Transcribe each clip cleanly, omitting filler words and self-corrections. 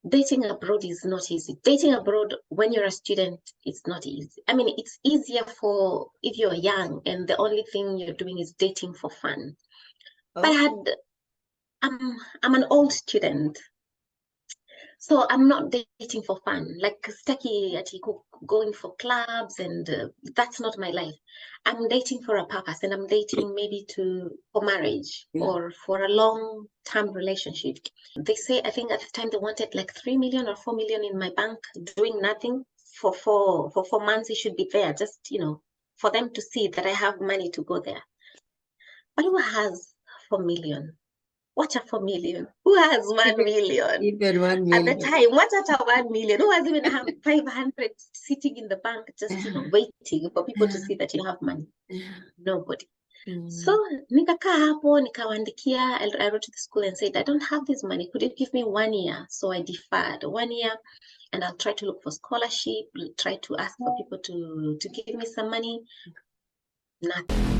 dating abroad is not easy. Dating abroad when you're a student, it's not easy. I mean, it's easier for if you're young and the only thing you're doing is dating for fun. But I'm an old student. So I'm not dating for fun. Like Staki going for clubs and that's not my life. I'm dating for a purpose and I'm dating maybe for marriage or for a long-term relationship. They say, I think at the time they wanted like 3 million or 4 million in my bank doing nothing for 4 months. It should be there just, for them to see that I have money to go there. But who has 4 million? What a 4 million? Who has 1 million? Even 1 million. At the time, what at a 1 million? Who has even 500 sitting in the bank just, waiting for people to see that you have money? Nobody. So nikakaa hapo, nikawaandikia, I wrote to the school and said, I don't have this money. Could you give me 1 year? So I deferred 1 year and I'll try to look for scholarship, try to ask for people to give me some money. Nothing.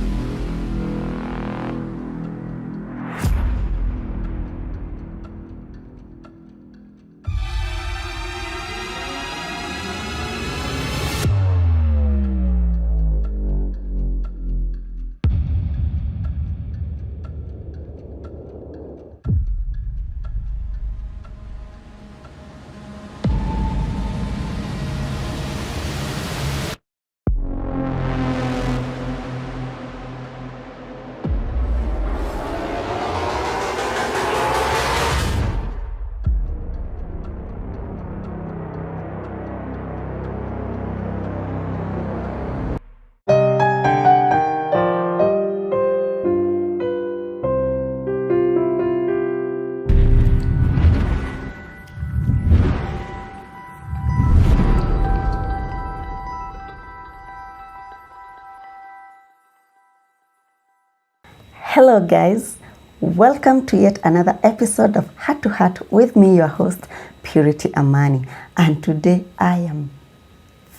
Hello guys, welcome to yet another episode of Heart to Heart with me, your host, Purity Amani. And today I am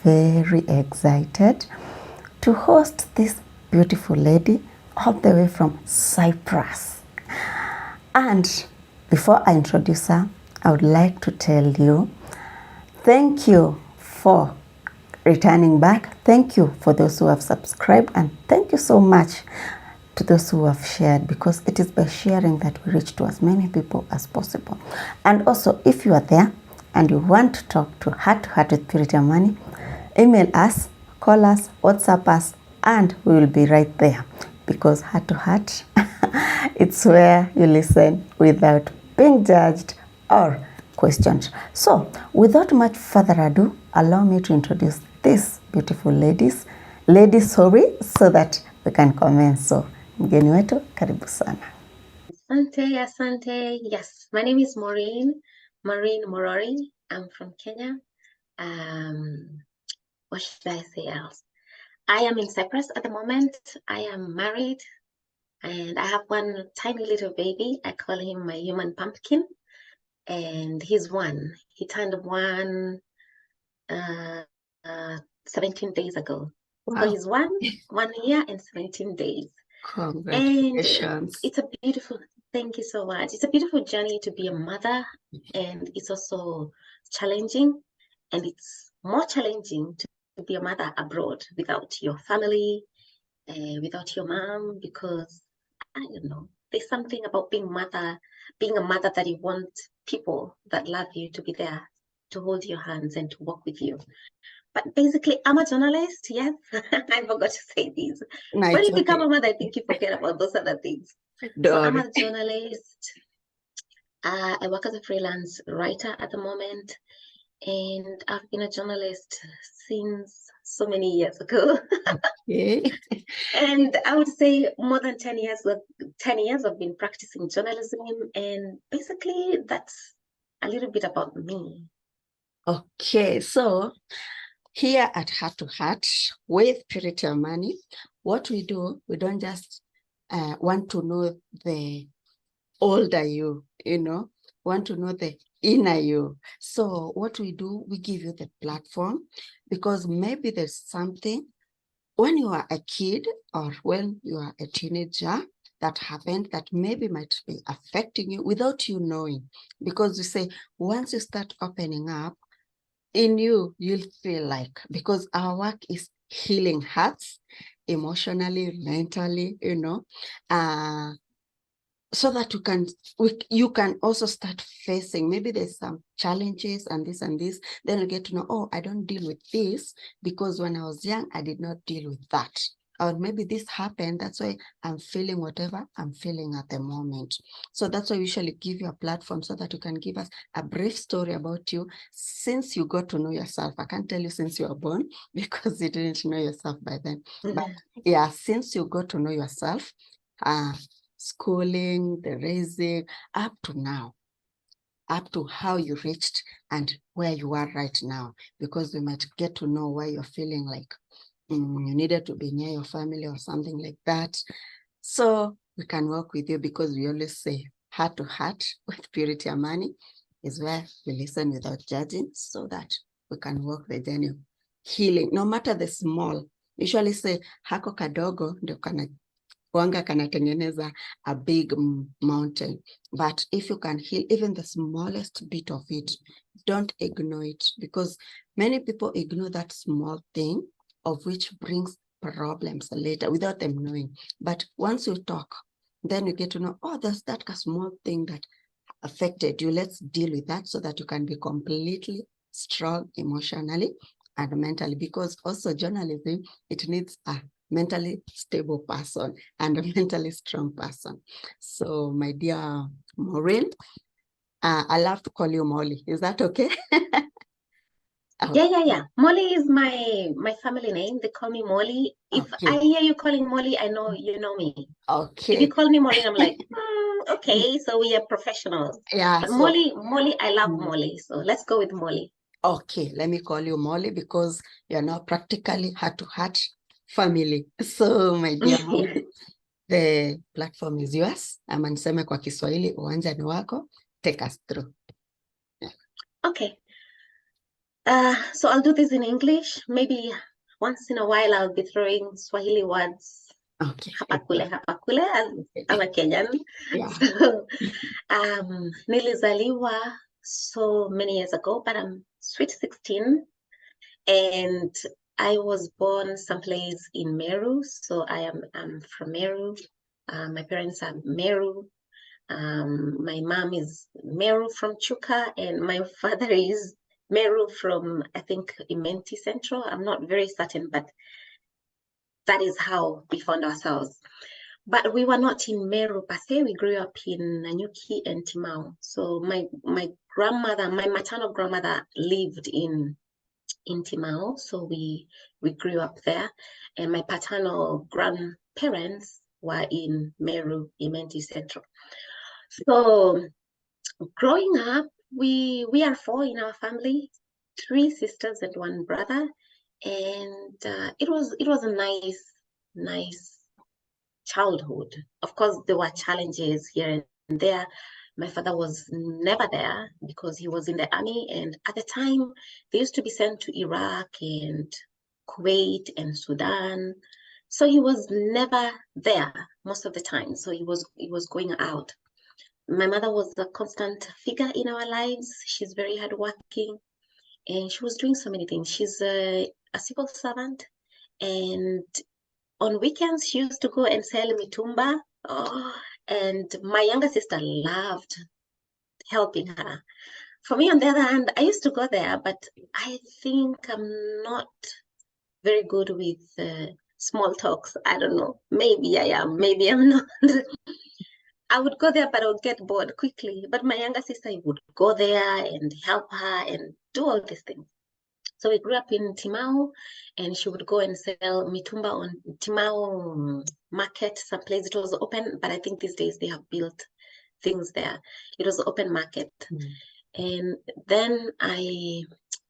very excited to host this beautiful lady all the way from Cyprus. And before I introduce her, I would like to tell you, thank you for returning back. Thank you for those who have subscribed, and thank you so much to those who have shared, because it is by sharing that we reach to as many people as possible. And also, if you are there and you want to talk to Heart with Purity Amani, email us, call us, WhatsApp us, and we will be right there, because Heart to Heart, it's where you listen without being judged or questioned. So, without much further ado, allow me to introduce these beautiful ladies, so that we can commence. So, mgeni wetu, karibu sana. Asante. Yes, my name is Maureen Morori. I'm from Kenya. What should I say else? I am in Cyprus at the moment. I am married and I have one tiny little baby. I call him my human pumpkin, and he's one. He turned 17 days ago. Wow. So he's 1 year and 17 days. Congratulations. And it's a beautiful, thank you so much. It's a beautiful journey to be a mother, and it's also challenging, and it's more challenging to be a mother abroad without your family, without your mom, because I don't know, there's something about being a mother that you want people that love you to be there to hold your hands and to walk with you. But basically, I'm a journalist. Yes, I forgot to say this. When you become a mother, I think you forget about those other things. So I'm a journalist. I work as a freelance writer at the moment, and I've been a journalist since so many years ago. Okay. And I would say more than 10 years. 10 years I've been practicing journalism, and basically that's a little bit about me. Okay, so here at Heart to Heart with Purity Amani, what we do, we don't just want to know the older you, want to know the inner you. So what we do, we give you the platform, because maybe there's something when you are a kid or when you are a teenager that happened that maybe might be affecting you without you knowing. Because you say, once you start opening up, in you, you'll feel like, because our work is healing hearts, emotionally, mentally, so that you can also start facing, maybe there's some challenges and this, then you get to know, oh, I don't deal with this because when I was young, I did not deal with that. Or maybe this happened, that's why I'm feeling whatever I'm feeling at the moment. So that's why we usually give you a platform so that you can give us a brief story about you since you got to know yourself. I can't tell you since you were born because you didn't know yourself by then. But yeah, since you got to know yourself, schooling, the raising, up to now, up to how you reached and where you are right now, because we might get to know why you're feeling like you needed to be near your family or something like that. So we can work with you, because we always say heart to heart with Purity Amani is where we listen without judging, so that we can walk the journey of healing, no matter the small. Usually say hako kadogo ndio wanga kanatengeneza a big mountain. But if you can heal even the smallest bit of it, don't ignore it, because many people ignore that small thing, of which brings problems later without them knowing. But once you talk, then you get to know, oh, there's that small thing that affected you. Let's deal with that so that you can be completely strong emotionally and mentally, because also journalism, it needs a mentally stable person and a mentally strong person. So my dear Maureen, I love to call you Molly. Is that okay? Yeah. Molly is my family name. They call me Molly. If Okay. I hear you calling Molly, I know you know me. Okay. If you call me Molly, I'm like, okay, so we are professionals. Yeah. But So, Molly, I love Molly. So let's go with Molly. Okay, let me call you Molly, because you're now practically heart-to-heart family. So my dear Molly, the platform is yours. Ama niseme kwa Kiswahili, uwanja ni wako. Take us through. Okay. So I'll do this in English. Maybe once in a while I'll be throwing Swahili words. Okay. Hapakule, as a Kenyan. Yeah. So, nilizaliwa so many years ago, but I'm sweet 16. And I was born someplace in Meru. So I'm from Meru. My parents are Meru. My mom is Meru from Chuka, and my father is Meru from, I think, Imenti Central. I'm not very certain, but that is how we found ourselves. But we were not in Meru per se. We grew up in Nanyuki and Timau. So my grandmother, my maternal grandmother, lived in Timau. So we grew up there. And my paternal grandparents were in Meru, Imenti Central. So growing up, we are 4 in our family, 3 sisters and 1 brother. And it was a nice childhood. Of course, there were challenges here and there. My father was never there because he was in the army. And at the time, they used to be sent to Iraq and Kuwait and Sudan. So he was never there most of the time. So he was going out. My mother was a constant figure in our lives. She's very hardworking, and she was doing so many things. She's a civil servant, and on weekends, she used to go and sell mitumba. Oh, and my younger sister loved helping her. For me, on the other hand, I used to go there, but I think I'm not very good with small talks. I don't know. Maybe I am, maybe I'm not. I would go there, but I would get bored quickly. But my younger sister would go there and help her and do all these things. So we grew up in Timau, and she would go and sell mitumba on Timau market, someplace. It was open, but I think these days they have built things there. It was open market. And then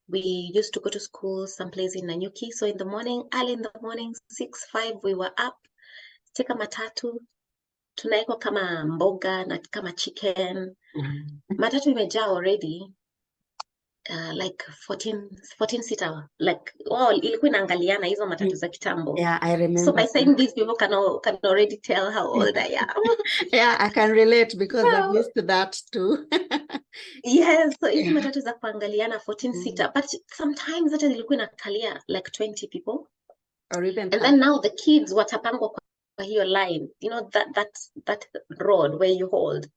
we used to go to school someplace in Nanyuki. So in the morning, early in the morning, 6, 5, we were up, take a matatu, tunaekwa kama mboga na kama chicken. Matatu imejaa already. like 14 seater, like ilikuwa inaangaliana hizo matatu za kitambo. Yeah, I remember. So by saying this, people can already tell how old I am. Yeah, I can relate because I'm used to that too. Yes, so hizi matatu za kuangaliana 14 seater, but sometimes hata zilikuwa inakalia like 20 people. Or even and then now the kids watapangwa kwa hiyo line, you know, that road where you hold.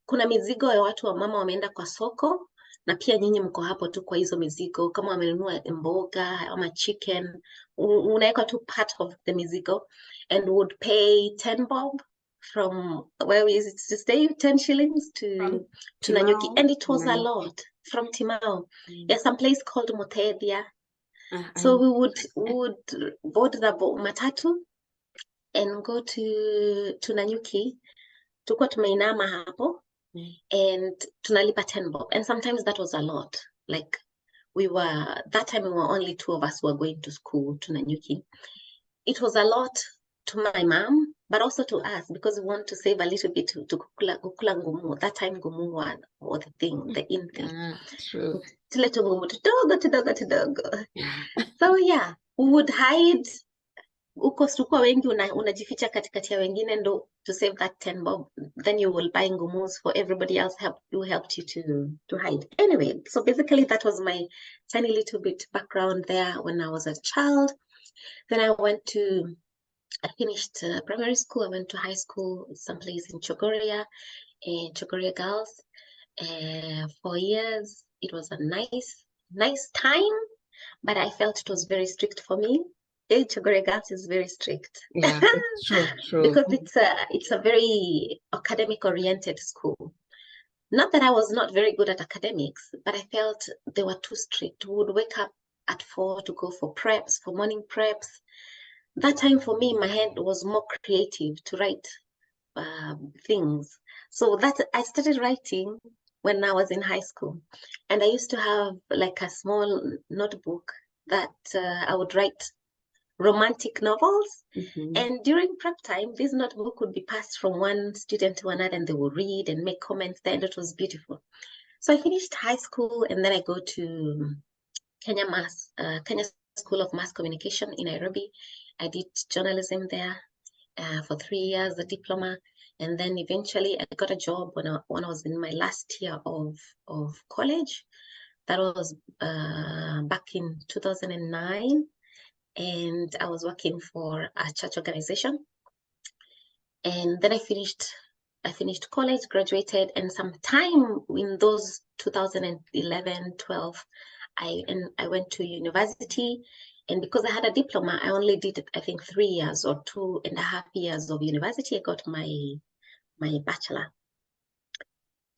Kuna mizigo ya watu wa mama wameenda kwa soko, na pia nyinyi mko hapo tu kwa hizo mizigo. Kama wamenunua mboga ama chicken, unaweka tu part of the mizigo and would pay 10 bob from where is it to stay, 10 shillings to Nanyuki, and it was a lot from Timau. There's some place called Motedia. So we would board the matatu and go to Nanyuki. Tulikuwa tumeinama hapo and tunalipa 10 bob, and sometimes that was a lot. Like that time we were only 2 of us who were going to school to Nanyuki. It was a lot to my mom, but also to us, because we want to save a little bit to kukula ngumu. That time ngumu was the thing, the in thing. True. Tule tu ngumu tudogo. So yeah, we would hide uko stukua wengi, unajificha katikati ya wengine ndo to save that 10 bob. Then you will buy ngumus for everybody else who helped you to hide. Anyway, so basically that was my tiny little bit background there when I was a child. Then I finished primary school. I went to high school someplace in Chogoria Girls. 4 years. It was a nice time, but I felt it was very strict for me. Chogoria Girls is very strict. Yeah, true. Because it's a very academic oriented school. Not that I was not very good at academics, but I felt they were too strict. We would wake up at 4 to go for preps, for morning preps. That time for me, my head was more creative to write things. So that I started writing when I was in high school. And I used to have like a small notebook that I would write romantic novels. And during prep time, this notebook would be passed from one student to another, and they would read and make comments there, and it was beautiful. So I finished high school, and then I go to Kenya School of Mass Communication in Nairobi. I did journalism there for 3 years, the diploma, and then eventually I got a job when I was in my last year of college. That was back in 2009, and I was working for a church organization. And then I finished college, graduated, and sometime in those 2011, 12, I went to university. And because I had a diploma, I only did, I think, 3 years or 2.5 years of university. I got my bachelor.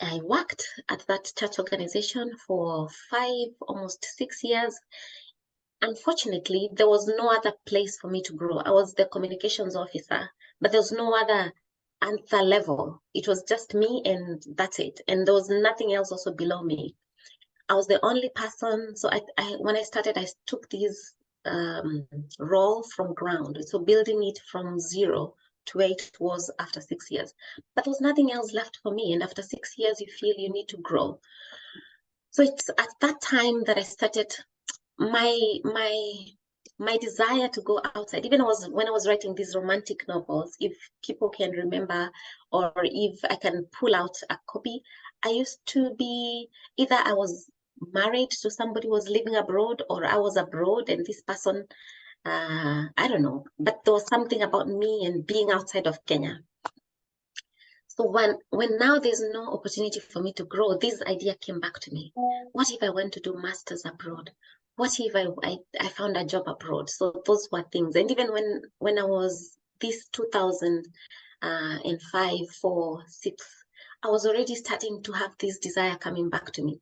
I worked at that church organization for 5, almost 6 years. Unfortunately, there was no other place for me to grow. I was the communications officer, but there was no other level. It was just me, and that's it. And there was nothing else also below me. I was the only person. So when I started, I took this role from ground. So building it from 0 to where it was after 6 years. But there was nothing else left for me. And after 6 years, you feel you need to grow. So it's at that time that I started my desire to go outside. Even when I was writing these romantic novels, if people can remember, or if I can pull out a copy, I used to be either I was married to somebody who was living abroad, or I was abroad and this person, I don't know, but there was something about me and being outside of Kenya. So when now there's no opportunity for me to grow, this idea came back to me. What if I went to do masters abroad? What if I found a job abroad? So those were things. And even when I was this 2005, 4, 6, I was already starting to have this desire coming back to me.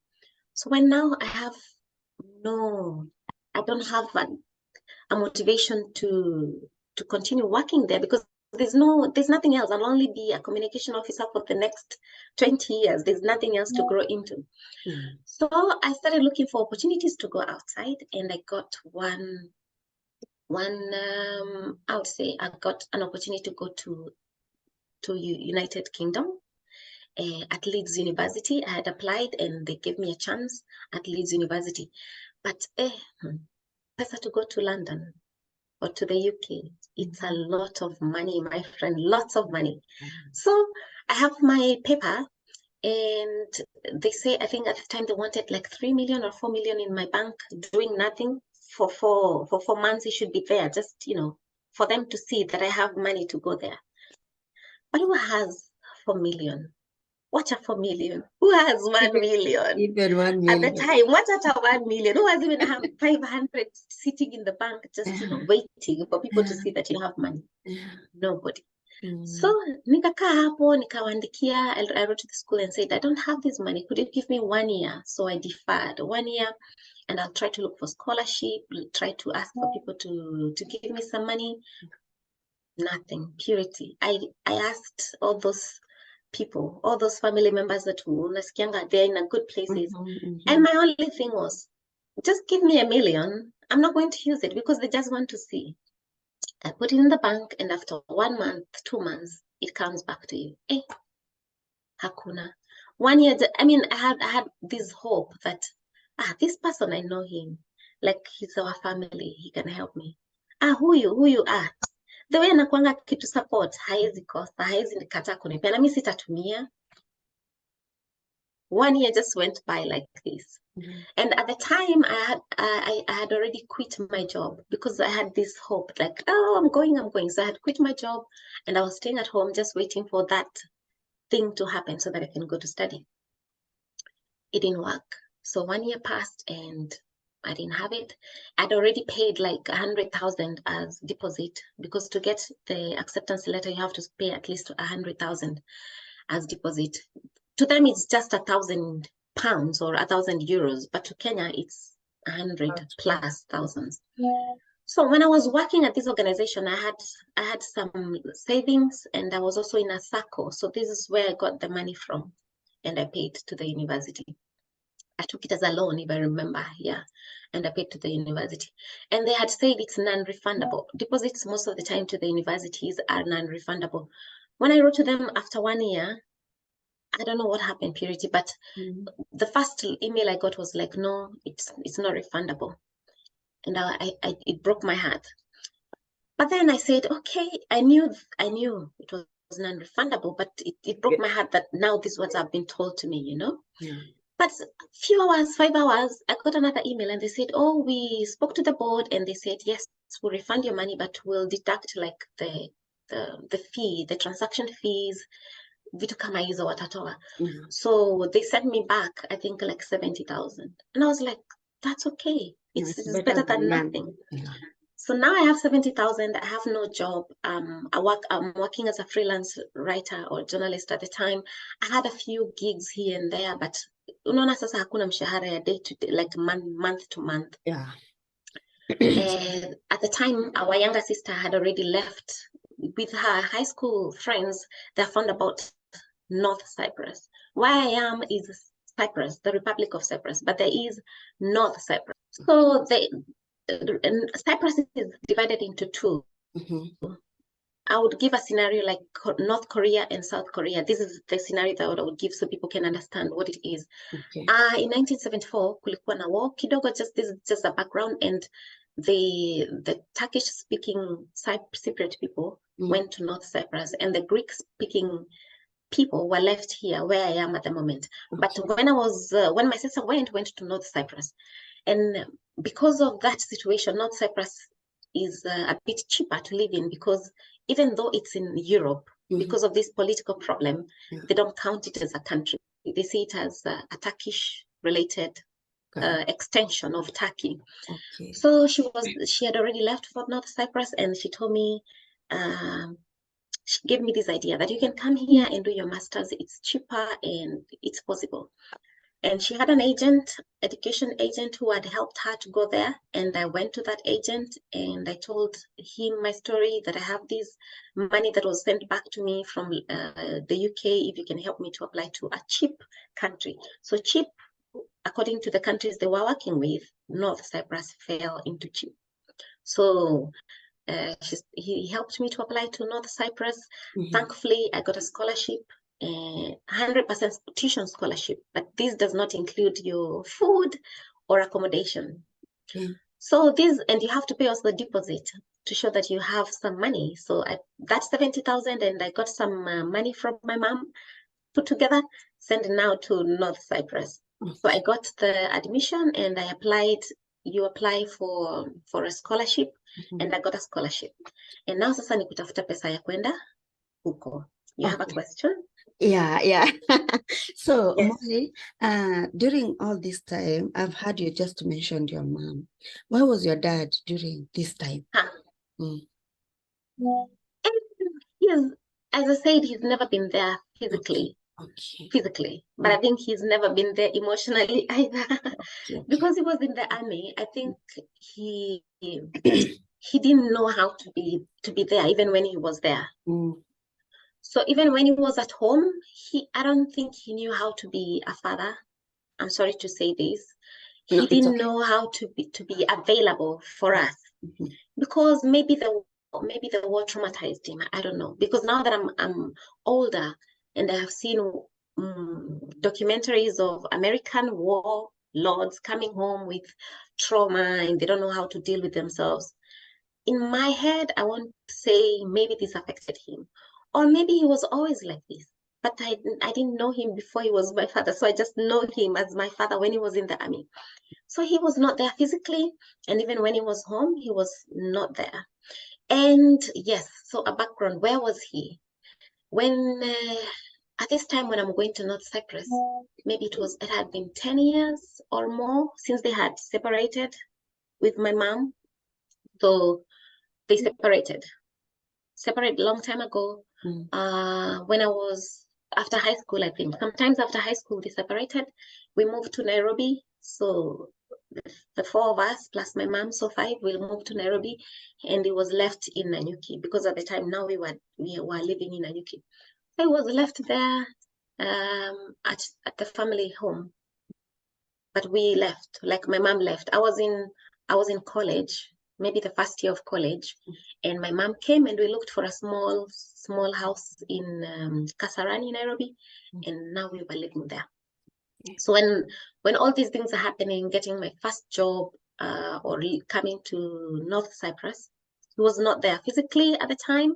So when now I don't have a motivation to continue working there, because there's nothing else. I'll only be a communication officer for the next 20 years. There's nothing else to grow into. So I started looking for opportunities to go outside, and I got I would say I got an opportunity to go to United Kingdom. at Leeds University. I had applied and they gave me a chance at Leeds University. But pesa to go to London or to the UK, it's a lot of money, my friend, lots of money. So I have my paper, and they say, I think at the time they wanted like 3 million or 4 million in my bank, doing nothing for 4 months. It should be there, just, for them to see that I have money to go there. But who has 4 million? What a 4 million? Who has 1 million? Even 1 million. At the time, what at a 1 million? Who has even 500 sitting in the bank, just, waiting for people to see that you have money? Nobody. So nikakaa hapo, nikawaandikia. I wrote to the school and said, I don't have this money. Could you give me 1 year? So I deferred 1 year, and I'll try to look for scholarship, try to ask for people to give me some money. Nothing. Purity. I asked all those people, all those family members that unasikianga they're in a good places. And my only thing was, just give me 1 million. I'm not going to use it because they just want to see. I put it in the bank, and after 1 month, 2 months, it comes back to you. Hakuna. 1 year, I had this hope that, this person, I know him. Like, he's our family. He can help me. Huyu, the way nakuanga kitu support, haezi kosta, haezi nikata kunipea, na mimi sitatumia. 1 year just went by like this. And at the time, I had already quit my job because I had this hope, like, I'm going. So I had quit my job, and I was staying at home just waiting for that thing to happen so that I can go to study. It didn't work. So 1 year passed, and I didn't have it. I'd already paid like 100,000 as deposit, because to get the acceptance letter, you have to pay at least 100,000 as deposit. To them, it's just 1,000 pounds or 1,000 euros, but to Kenya, it's 100 plus thousands. So when I was working at this organization, I had some savings, and I was also in a SACCO. So this is where I got the money from, and I paid to the university. I took it as a loan, if I remember, and I paid to the university. And they had said it's non-refundable. Deposits most of the time to the universities are non-refundable. When I wrote to them after 1 year, I don't know what happened, Purity, but the first email I got was like, no, it's not refundable. And it broke my heart. But then I said, okay, I knew it was non-refundable, but it broke my heart that now this is what I've been told to me, But a few hours, 5 hours, I got another email, and they said, oh, we spoke to the board, and they said, yes, we'll refund your money, but we'll deduct like the fee, the transaction fees, vitu kama hizo watatoa. So they sent me back, I think like 70,000. And I was like, that's okay. It's better than nothing. So now I have 70,000. I have no job. I'm working as a freelance writer or journalist at the time. I had a few gigs here and there, but unaona sasa hakuna mshahara ya day to day, like month to month. And at the time, our younger sister had already left with her high school friends. They found about North Cyprus. Where I am is Cyprus, the Republic of Cyprus, but there is North Cyprus. So Cyprus is divided into two. I would give a scenario like North Korea and South Korea. This is the scenario that I would give so people can understand what it is. In 1974, kulikuwa na war kidogo. This is just a background, and the Turkish-speaking Cypriot people went to North Cyprus, and the Greek-speaking people were left here where I am at the moment. But when my sister went to North Cyprus, and because of that situation, North Cyprus is a bit cheaper to live in, because even though it's in Europe, because of this political problem, they don't count it as a country. They see it as a Turkish-related extension of Turkey. So she had already left for North Cyprus, and she told me, she gave me this idea that you can come here and do your master's. It's cheaper and it's possible. And she had an education agent who had helped her to go there. And I went to that agent and I told him my story, that I have this money that was sent back to me from the UK, if you can help me to apply to a cheap country. So cheap, according to the countries they were working with, North Cyprus fell into cheap. So he helped me to apply to North Cyprus. Thankfully, I got a scholarship, 100% tuition scholarship, but this does not include your food or accommodation. So this, and you have to pay also the deposit to show that you have some money. So that's 70,000, and I got some money from my mom, put together, sent now to North Cyprus. So I got the admission and I applied. You apply for a scholarship, and I got a scholarship. And now sasa ni kutafuta pesa ya kwenda huko. You have a question? Yeah. So, Yes. Molly, during all this time, I've heard you just mentioned your mom. Where was your dad during this time? As I said, he's never been there physically. Physically, but I think he's never been there emotionally either. Because he was in the army. I think he didn't know how to be there even when he was there. So even when he was at home, I don't think he knew how to be a father. I'm sorry to say this. He didn't know how to be available for us, because maybe the war traumatized him. I don't know, because now that I'm older and I have seen documentaries of American war lords coming home with trauma and they don't know how to deal with themselves. In my head, I want to say maybe this affected him, or maybe he was always like this, but I didn't know him before he was my father, so I just know him as my father when he was in the army. So he was not there physically, and even when he was home, he was not there. And yes, so a background, where was he? When, at this time when I'm going to North Cyprus, maybe it had been 10 years or more since they had separated with my mom. So they separated a long time ago. When I was after high school, I think. Sometimes after high school, they separated. We moved to Nairobi. So the four of us plus my mom, so 5, we moved to Nairobi, and it was left in Nanyuki, because at the time now we were living in Nanyuki. I was left there at the family home, but we left. Like my mom left. I was in college, maybe the first year of college, and my mom came and we looked for a small house in Kasarani, Nairobi, and now we were living there. So when all these things are happening, getting my first job or coming to North Cyprus, he was not there physically at the time,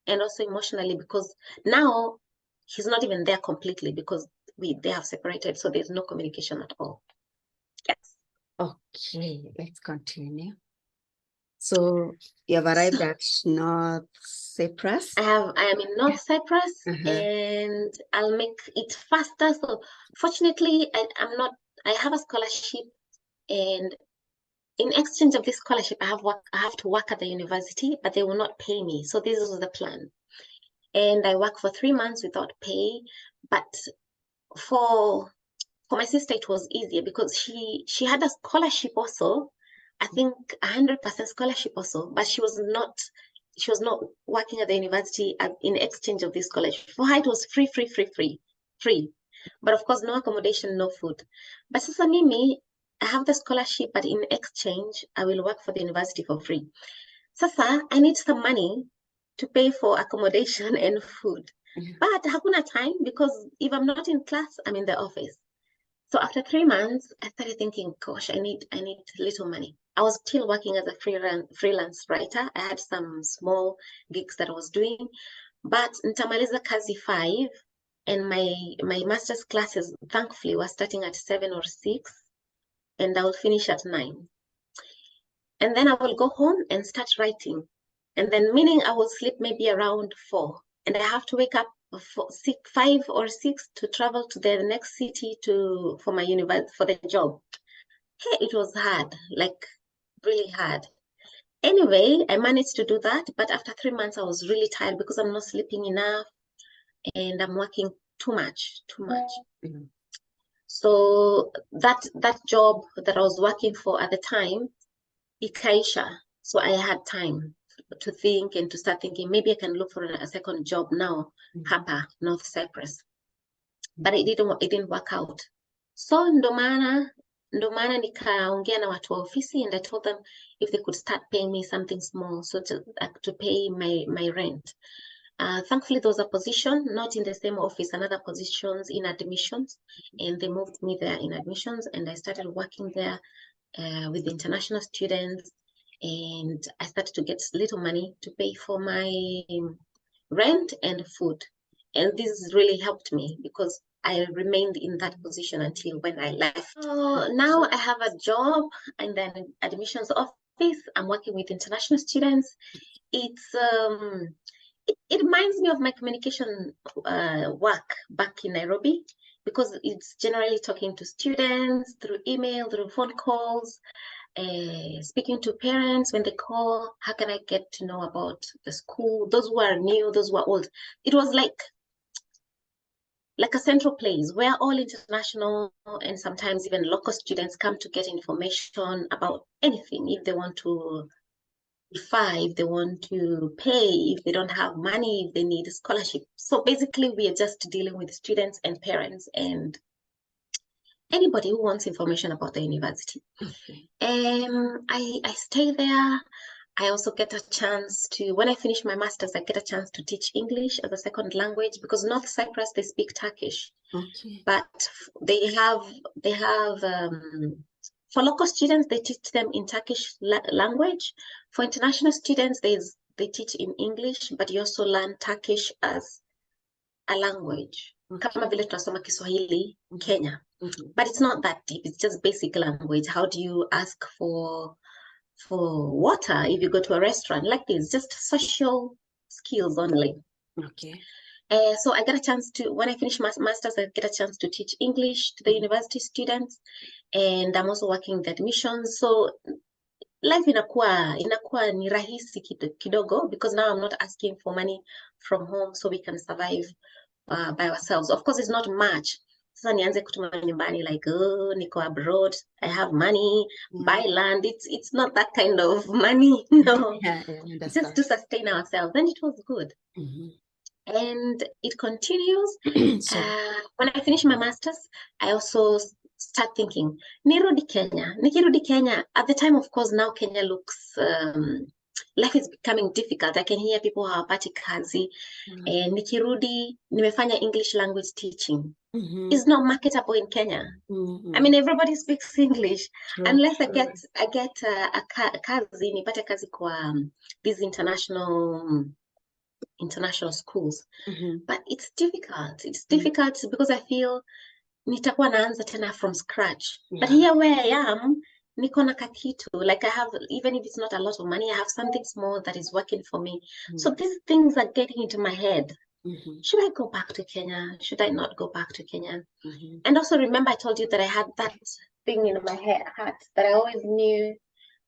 and also emotionally, because now he's not even there completely, because they have separated, so there's no communication at all. Yes. Okay, let's continue. So you have arrived at North Cyprus? I am in North Cyprus, and I'll make it faster. So fortunately, I have a scholarship, and in exchange of this scholarship, I have to work at the university, but they will not pay me. So this was the plan. And I work for 3 months without pay. But for my sister, it was easier because she had a scholarship also. I think 100% scholarship also, but she was not working at the university in exchange of this scholarship. For her, it was free. But of course, no accommodation, no food. But sasa mimi, I have the scholarship, but in exchange, I will work for the university for free. Sasa, I need some money to pay for accommodation and food. But hakuna time, because if I'm not in class, I'm in the office. So after 3 months, I started thinking, gosh, I need little money. I was still working as a freelance writer. I had some small gigs that I was doing, but nitamaliza kazi 5, and my master's classes, thankfully, were starting at 7 or 6, and I will finish at 9. And then I will go home and start writing. And then meaning I will sleep maybe around 4, and I have to wake up 5 or 6 to travel to the next city for my university, for the job. Hey, it was hard, like really hard. Anyway, I managed to do that, but after 3 months, I was really tired because I'm not sleeping enough and I'm working too much. So that job that I was working for at the time, ikaisha. So I had time to think and to start thinking, maybe I can look for a second job now, hapa, North Cyprus. But it didn't work out. So ndo maana nikaongea na watu wa ofisi, and I told them if they could start paying me something small, so to pay my rent. Thankfully, there was a position, not in the same office, another positions in admissions, and they moved me there in admissions, and I started working there with international students, and I started to get little money to pay for my rent and food. And this really helped me because I remained in that position until when I left. So now I have a job in the admissions office. I'm working with international students. It reminds me of my communication work back in Nairobi, because it's generally talking to students through email, through phone calls, speaking to parents when they call. How can I get to know about the school? Those who are new, those who are old. It was like a central place where all international and sometimes even local students come to get information about anything. If they want to defy, if they want to pay, if they don't have money, if they need a scholarship. So basically, we are just dealing with students and parents and anybody who wants information about the university. Okay. I stay there. I also get a chance to, when I finish my master's, I get a chance to teach English as a second language, because North Cyprus, they speak Turkish. Okay. But they have for local students, they teach them in Turkish language. For international students, they teach in English, but you also learn Turkish as a language. Okay. Kama vile tunasoma Kiswahili, Kenya. But it's not that deep. It's just basic language. How do you ask for water if you go to a restaurant? Like this, just social skills only. Okay. So I get a chance to, when I finish my master's, I get a chance to teach English to the university students, and I'm also working the admissions. So life inakuwa ni rahisi kidogo, because now I'm not asking for money from home, so we can survive by ourselves. Of course, it's not much. Sasa nianze kutuma nyumbani like, oh, niko abroad, I have money, buy land. It's not that kind of money, no. Yeah, I understand. Just to sustain ourselves, and it was good. And it continues. When I finish my master's, I also start thinking, nikirudi Kenya. At the time, of course, now Kenya looks, life is becoming difficult. I can hear people hawapati kazi. And nikirudi, nimefanya English language teaching. Is not marketable in Kenya. I mean, everybody speaks English. Unless I get a kazi, nipate kazi kwa these international schools. But it's difficult. It's difficult because I feel nitakuwa naanza tena from scratch. But here where I am, niko na kakitu. Like I have, even if it's not a lot of money, I have something small that is working for me. So these things are getting into my head. Should I go back to Kenya? Should I not go back to Kenya? And also remember, I told you that I had that thing in my heart that I always knew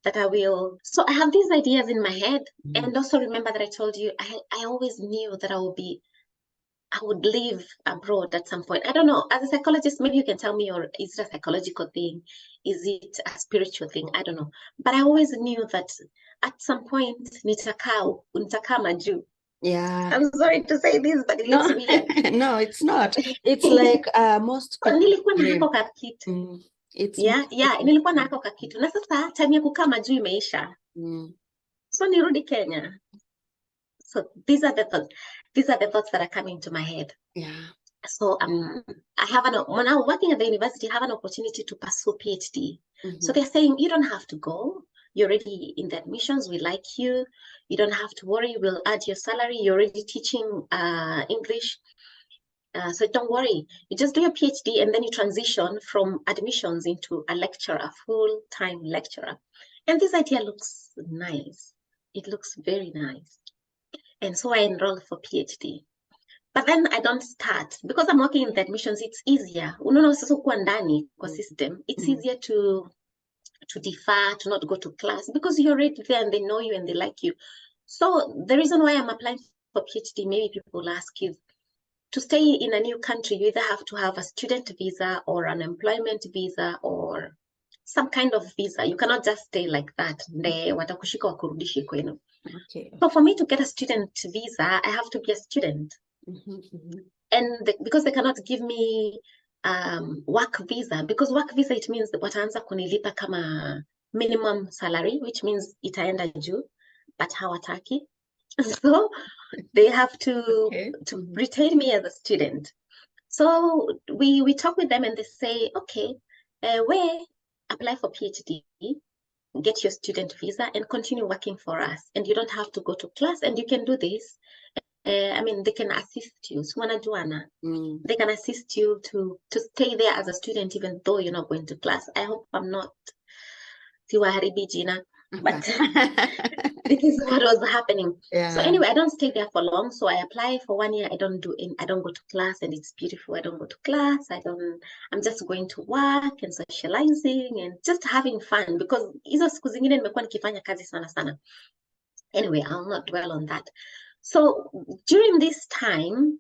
that I will. So I have these ideas in my head. And also remember that I told you, I always knew that I would live abroad at some point. I don't know, as a psychologist, maybe you can tell me, or is it a psychological thing? Is it a spiritual thing? I don't know. But I always knew that at some point, nitakaa maju. Yeah. I'm sorry to say this, but it looks weird. No, it's not. It's like most people nilikuwa na dream. hako kakitu. It's nilikuwa na hako kakitu. Na sasa time ya kukaa maju imeisha. So nirudi Kenya. So these are the thoughts that are coming to my head. Yeah. So I have when I'm working at the university, I have an opportunity to pursue PhD. So they're saying, you don't have to go. You're already in the admissions. We like you. You don't have to worry. We'll add your salary. You're already teaching English. So don't worry. You just do your PhD and then you transition from admissions into a lecturer, full-time lecturer. And this idea looks nice. It looks very nice. And so I enrolled for PhD. But then I don't start because I'm working in the admissions. It's easier. Unaona sasa kuwa ndani kwa system. It's easier to defer, to not go to class because you're already there and they know you and they like you. So the reason why I'm applying for PhD, maybe people will ask, is to stay in a new country, you either have to have a student visa or an employment visa or some kind of visa. You cannot just stay like that. Watakushika wakurudishi kwenu. Okay. So for me to get a student visa, I have to be a student. And because they cannot give me work visa, because work visa, it means wataanza kunilipa kama minimum salary, which means itaenda juu, but hawataki. So they have to Okay. retain me as a student. So we talk with them and they say, okay, where apply for PhD, get your student visa and continue working for us. And you don't have to go to class and you can do this. I mean, they can assist you. They can assist you to stay there as a student, even though you're not going to class. I hope I'm not siwaharibi jina, but this is what was happening. Yeah. So anyway, I don't stay there for long. So I apply for 1 year. I don't go to class, and it's beautiful. I don't go to class. I'm just going to work and socializing and just having fun because hizo siku zingine nimekuwa nikifanya kazi sana sana. Anyway, I'll not dwell on that. So during this time,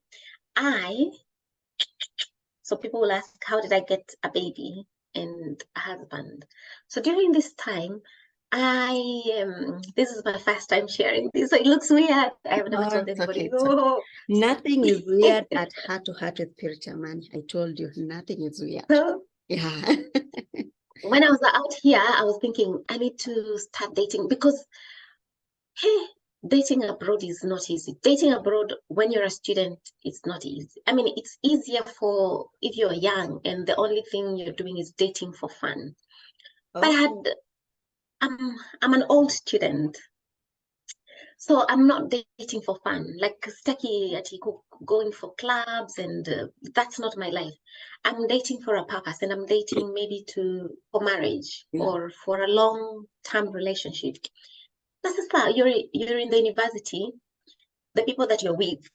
so people will ask, how did I get a baby and a husband? So during this time, this is my first time sharing this, so it looks weird. I have never told anybody. Okay. Nothing is weird at Heart to Heart with Purity Amani. I told you, nothing is weird. So, yeah. When I was out here, I was thinking I need to start dating because, hey, dating abroad is not easy. Dating abroad when you're a student, it's not easy. I mean, it's easier for if you're young and the only thing you're doing is dating for fun. But I'm an old student, so I'm not dating for fun. Like staki ati going for clubs and that's not my life. I'm dating for a purpose, and I'm dating maybe for marriage or for a long-term relationship. That's just that you're in the university. The people that you're with,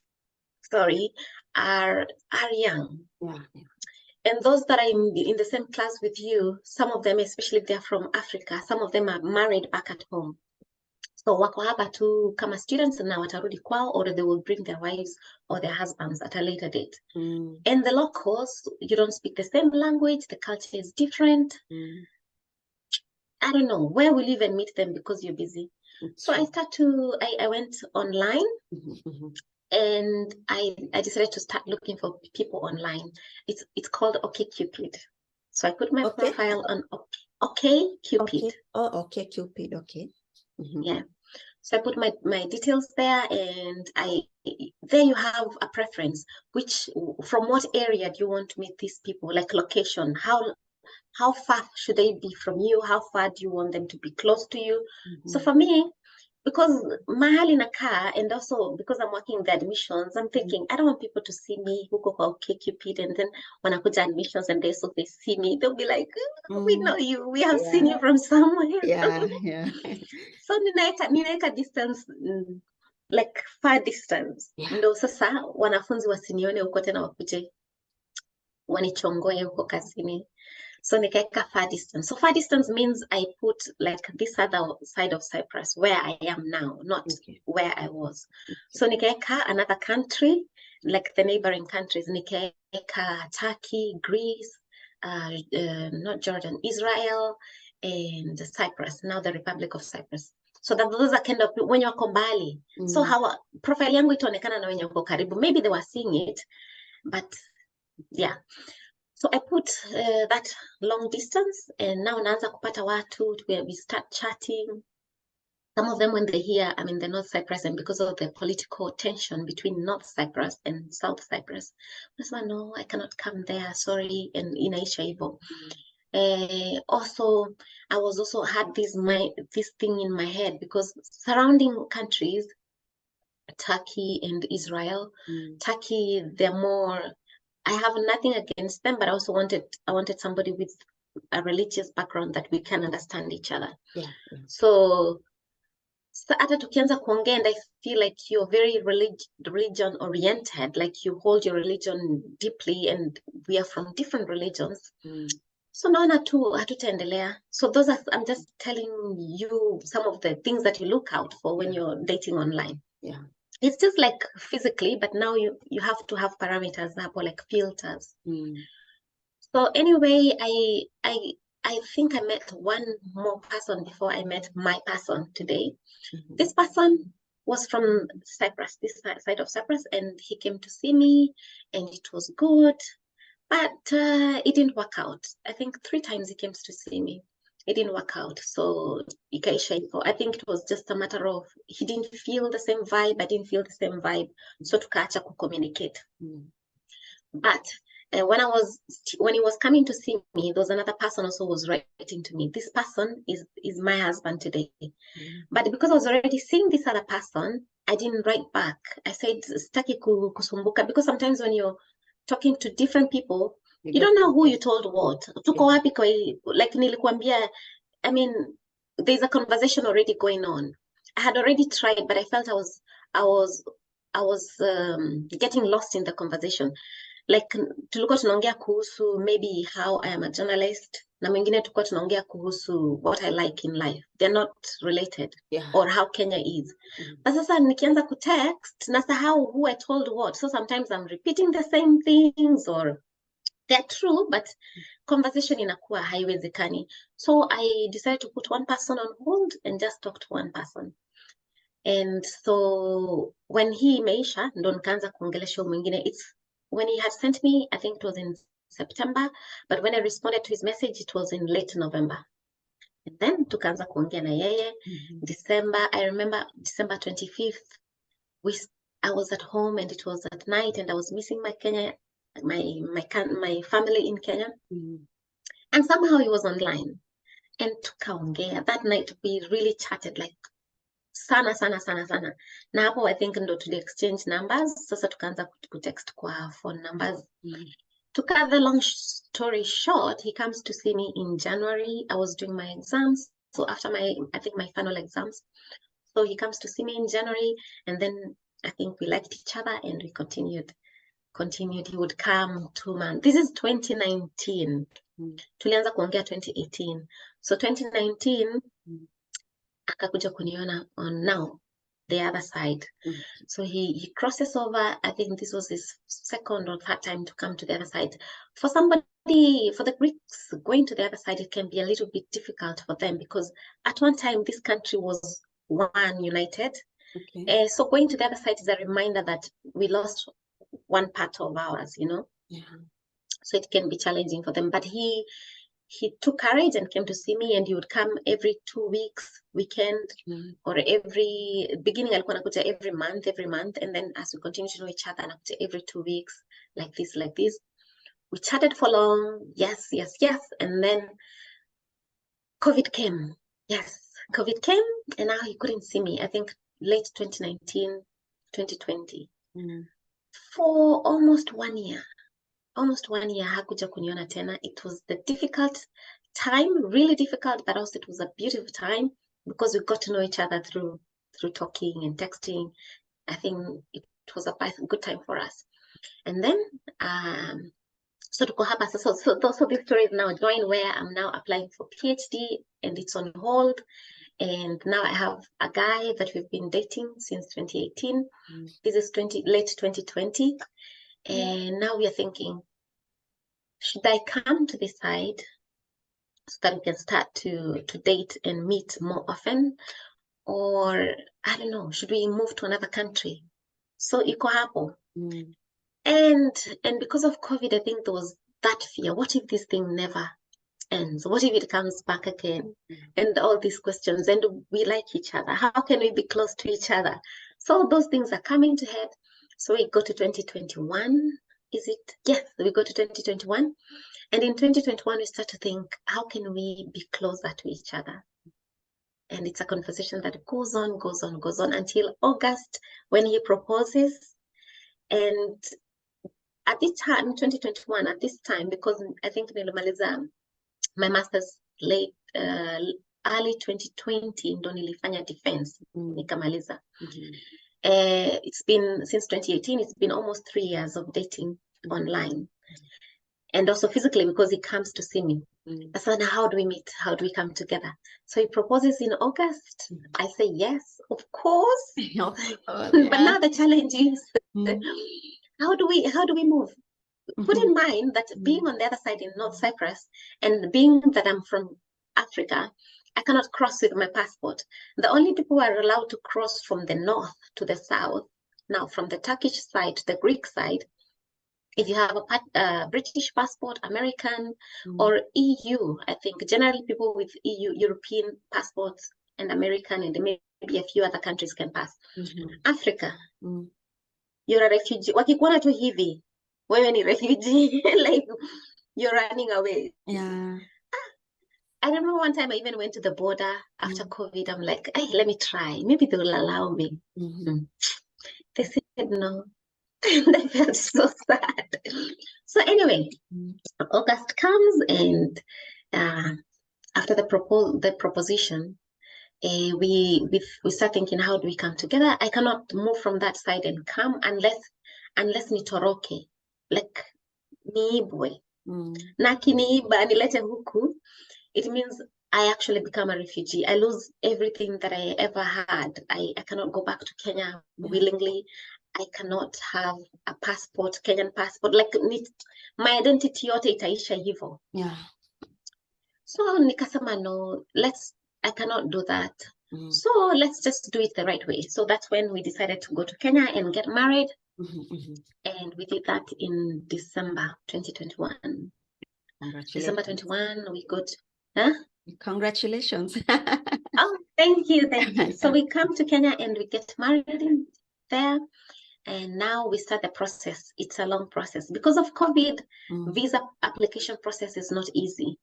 are young. Yeah. And those that are in the same class with you, some of them, especially if they're from Africa, some of them are married back at home. So wako hapa tu kama students na watarudi kwao, or they will bring their wives or their husbands at a later date. And the locals, you don't speak the same language, the culture is different. I don't know, where will you even meet them because you're busy? So I went online and I decided to start looking for people online. It's called OkCupid. So I put my profile on OkCupid. Okay. Oh, OkCupid, okay. Yeah. So I put my details there, and there you have a preference, from what area do you want to meet these people, like location, how far should they be from you, how far do you want them to be close to you? So for me, because mahali nakaa, and also because I'm working in the admissions, I'm thinking I don't want people to see me huko kwa OkCupid, and then when I put the admissions and they see me, they'll be like, we know you, we have seen you from somewhere. Yeah. So ninaeka distance, like far distance. Ndo sasa wanafunzi wasinione huko tena wakuje wanichongoe huko kazini. So nikaeka far distance. So far distance means I put like this other side of Cyprus, where I am now, not where I was. So nikaeka another country, like the neighboring countries. Nikaeka Turkey, Greece, not Jordan, Israel, and Cyprus, now the Republic of Cyprus. So that those are kind of when you're kombali. So how profile yangu itaonekana na wenye wako karibu. Maybe they were seeing it, but yeah. So I put that long distance, and now naanza kupata watu, we start chatting. Some of them, when they hear I'm in the North Cyprus, and because of the political tension between North Cyprus and South Cyprus, I said, no, I cannot come there, sorry, and inaisha hivyo. Also, I was also had this thing in my head, because surrounding countries, Turkey and Israel, Turkey, they're more, I have nothing against them, but I also wanted somebody with a religious background that we can understand each other. Yeah. So hata tukianza kuongea, and I feel like you're very religion oriented, like you hold your religion deeply, and we are from different religions. So naona tu hatutaendelea. So I'm just telling you some of the things that you look out for when you're dating online. Yeah. It's just like physically, but now you have to have parameters or like filters. So anyway, I think I met one more person before I met my person today. This person was from Cyprus, this side of Cyprus, and he came to see me, and it was good, but it didn't work out. I think 3 times he came to see me. it didn't work out. So ikaisha hivyo. I think it was just a matter of he didn't feel the same vibe, I didn't feel the same vibe, so tukaacha kucommunicate. But when he was coming to see me, there was another person also was writing to me. This person is my husband today. But because I was already seeing this other person, I didn't write back. I said sitaki kusumbuka, because sometimes when you're talking to different people, you don't know who you told what. Tuko wapi kwa like nilikuambia, I mean, there's a conversation already going on. I had already tried, but I felt I was getting lost in the conversation. Like tulikuwa tunaongea kuhusu maybe how I am a journalist, na mwingine tulikuwa tunaongea kuhusu what I like in life. They're not related. Or how Kenya is. But sasa nikianza kutext, nasahau who I told what. So sometimes I'm repeating the same things, or they're true, but conversation inakuwa haiwezekani. So I decided to put one person on hold and just talk to one person. And so when he imeisha, ndo nikaanza kuongelesha mwingine. It's when he had sent me, I think it was in September, but when I responded to his message, it was in late November. And then tukaanza kuongea na yeye. December, I remember December 25th, I was at home and it was at night and I was missing my Kenya, my family in Kenya. And somehow he was online. And tukaongea. That night we really chatted like sana. Na hapo I think ndo tuli exchange numbers. Sasa tukaanza kutext kwa phone numbers. To cut the long story short, he comes to see me in January. I was doing my exams. So after I think my final exams. So he comes to see me in January, and then I think we liked each other and we continued. He would come 2 months. This is 2019. Tulianza kuongea 2018. So 2019, akakuja kuniona on now the other side. So he crosses over. I think this was his second or third time to come to the other side. For the Greeks, going to the other side, it can be a little bit difficult for them, because at one time this country was one united. So going to the other side is a reminder that we lost one part of ours, you know. So it can be challenging for them. But he took courage and came to see me, and he would come every 2 weeks, weekend, or every beginning alikuwa anakuja every month, and then as we continue to know each other, anakuja every 2 weeks, like this. We chatted for long, yes, and then COVID came. COVID came, and now he couldn't see me. I think late 2019, 2020. For almost 1 year. Hakuja kuniona tena. It was the difficult time, really difficult, but also it was a beautiful time because we got to know each other through talking and texting. I think it was a good time for us. And then so tuko hapa. So this story is now joined where I'm now applying for PhD and it's on hold. And now I have a guy that we've been dating since 2018. This is late 2020. And now we are thinking, should I come to this side so that we can start to date and meet more often? Or, I don't know, should we move to another country? So iko hapo. And because of COVID, I think there was that fear. What if this thing never ends? What if it comes back again? And all these questions. And we like each other. How can we be close to each other? So those things are coming to head. So we go to 2021. Is it? Yes, we go to 2021. And in 2021, we start to think, how can we be closer to each other? And it's a conversation that goes on until August when he proposes. And at this time, 2021, at this time, because I think nilimaliza my master's late, early 2020, ndo nilifanya defense, nikamaliza. It's been, since 2018, it's been almost 3 years of dating online. And also physically, because he comes to see me. So now how do we meet? How do we come together? So he proposes in August. I say, yes, of course. But now the challenge is, how do we move? Put in mind that being on the other side in North Cyprus, and being that I'm from Africa, I cannot cross with my passport. The only people who are allowed to cross from the north to the south, now from the Turkish side to the Greek side, If you have a British passport, American, or EU, I think generally people with EU, European passports and American and maybe a few other countries can pass. Africa, you're a refugee. Wakikuona tu hivi, wewe ni refugee, like you're running away. Yeah. I remember one time I even went to the border after COVID. I'm like, hey, let me try. Maybe they will allow me. They said no. I felt so sad. So anyway, August comes, and after the proposition, we start thinking, how do we come together? I cannot move from that side and come unless nitoroke, like niibwe. Na kiniiba nilete huku, it means I actually become a refugee. I lose everything that I ever had. I cannot go back to Kenya willingly. I cannot have a passport, Kenyan passport. Like my identity yote itaisha hivyo. Yeah. So nikasema no, I cannot do that. So let's just do it the right way. So that's when we decided to go to Kenya and get married. And we did that in December 2021. December 21, we got, Congratulations. Oh, thank you. So we come to Kenya and we get married in there. And now we start the process. It's a long process. Because of COVID, visa application process is not easy.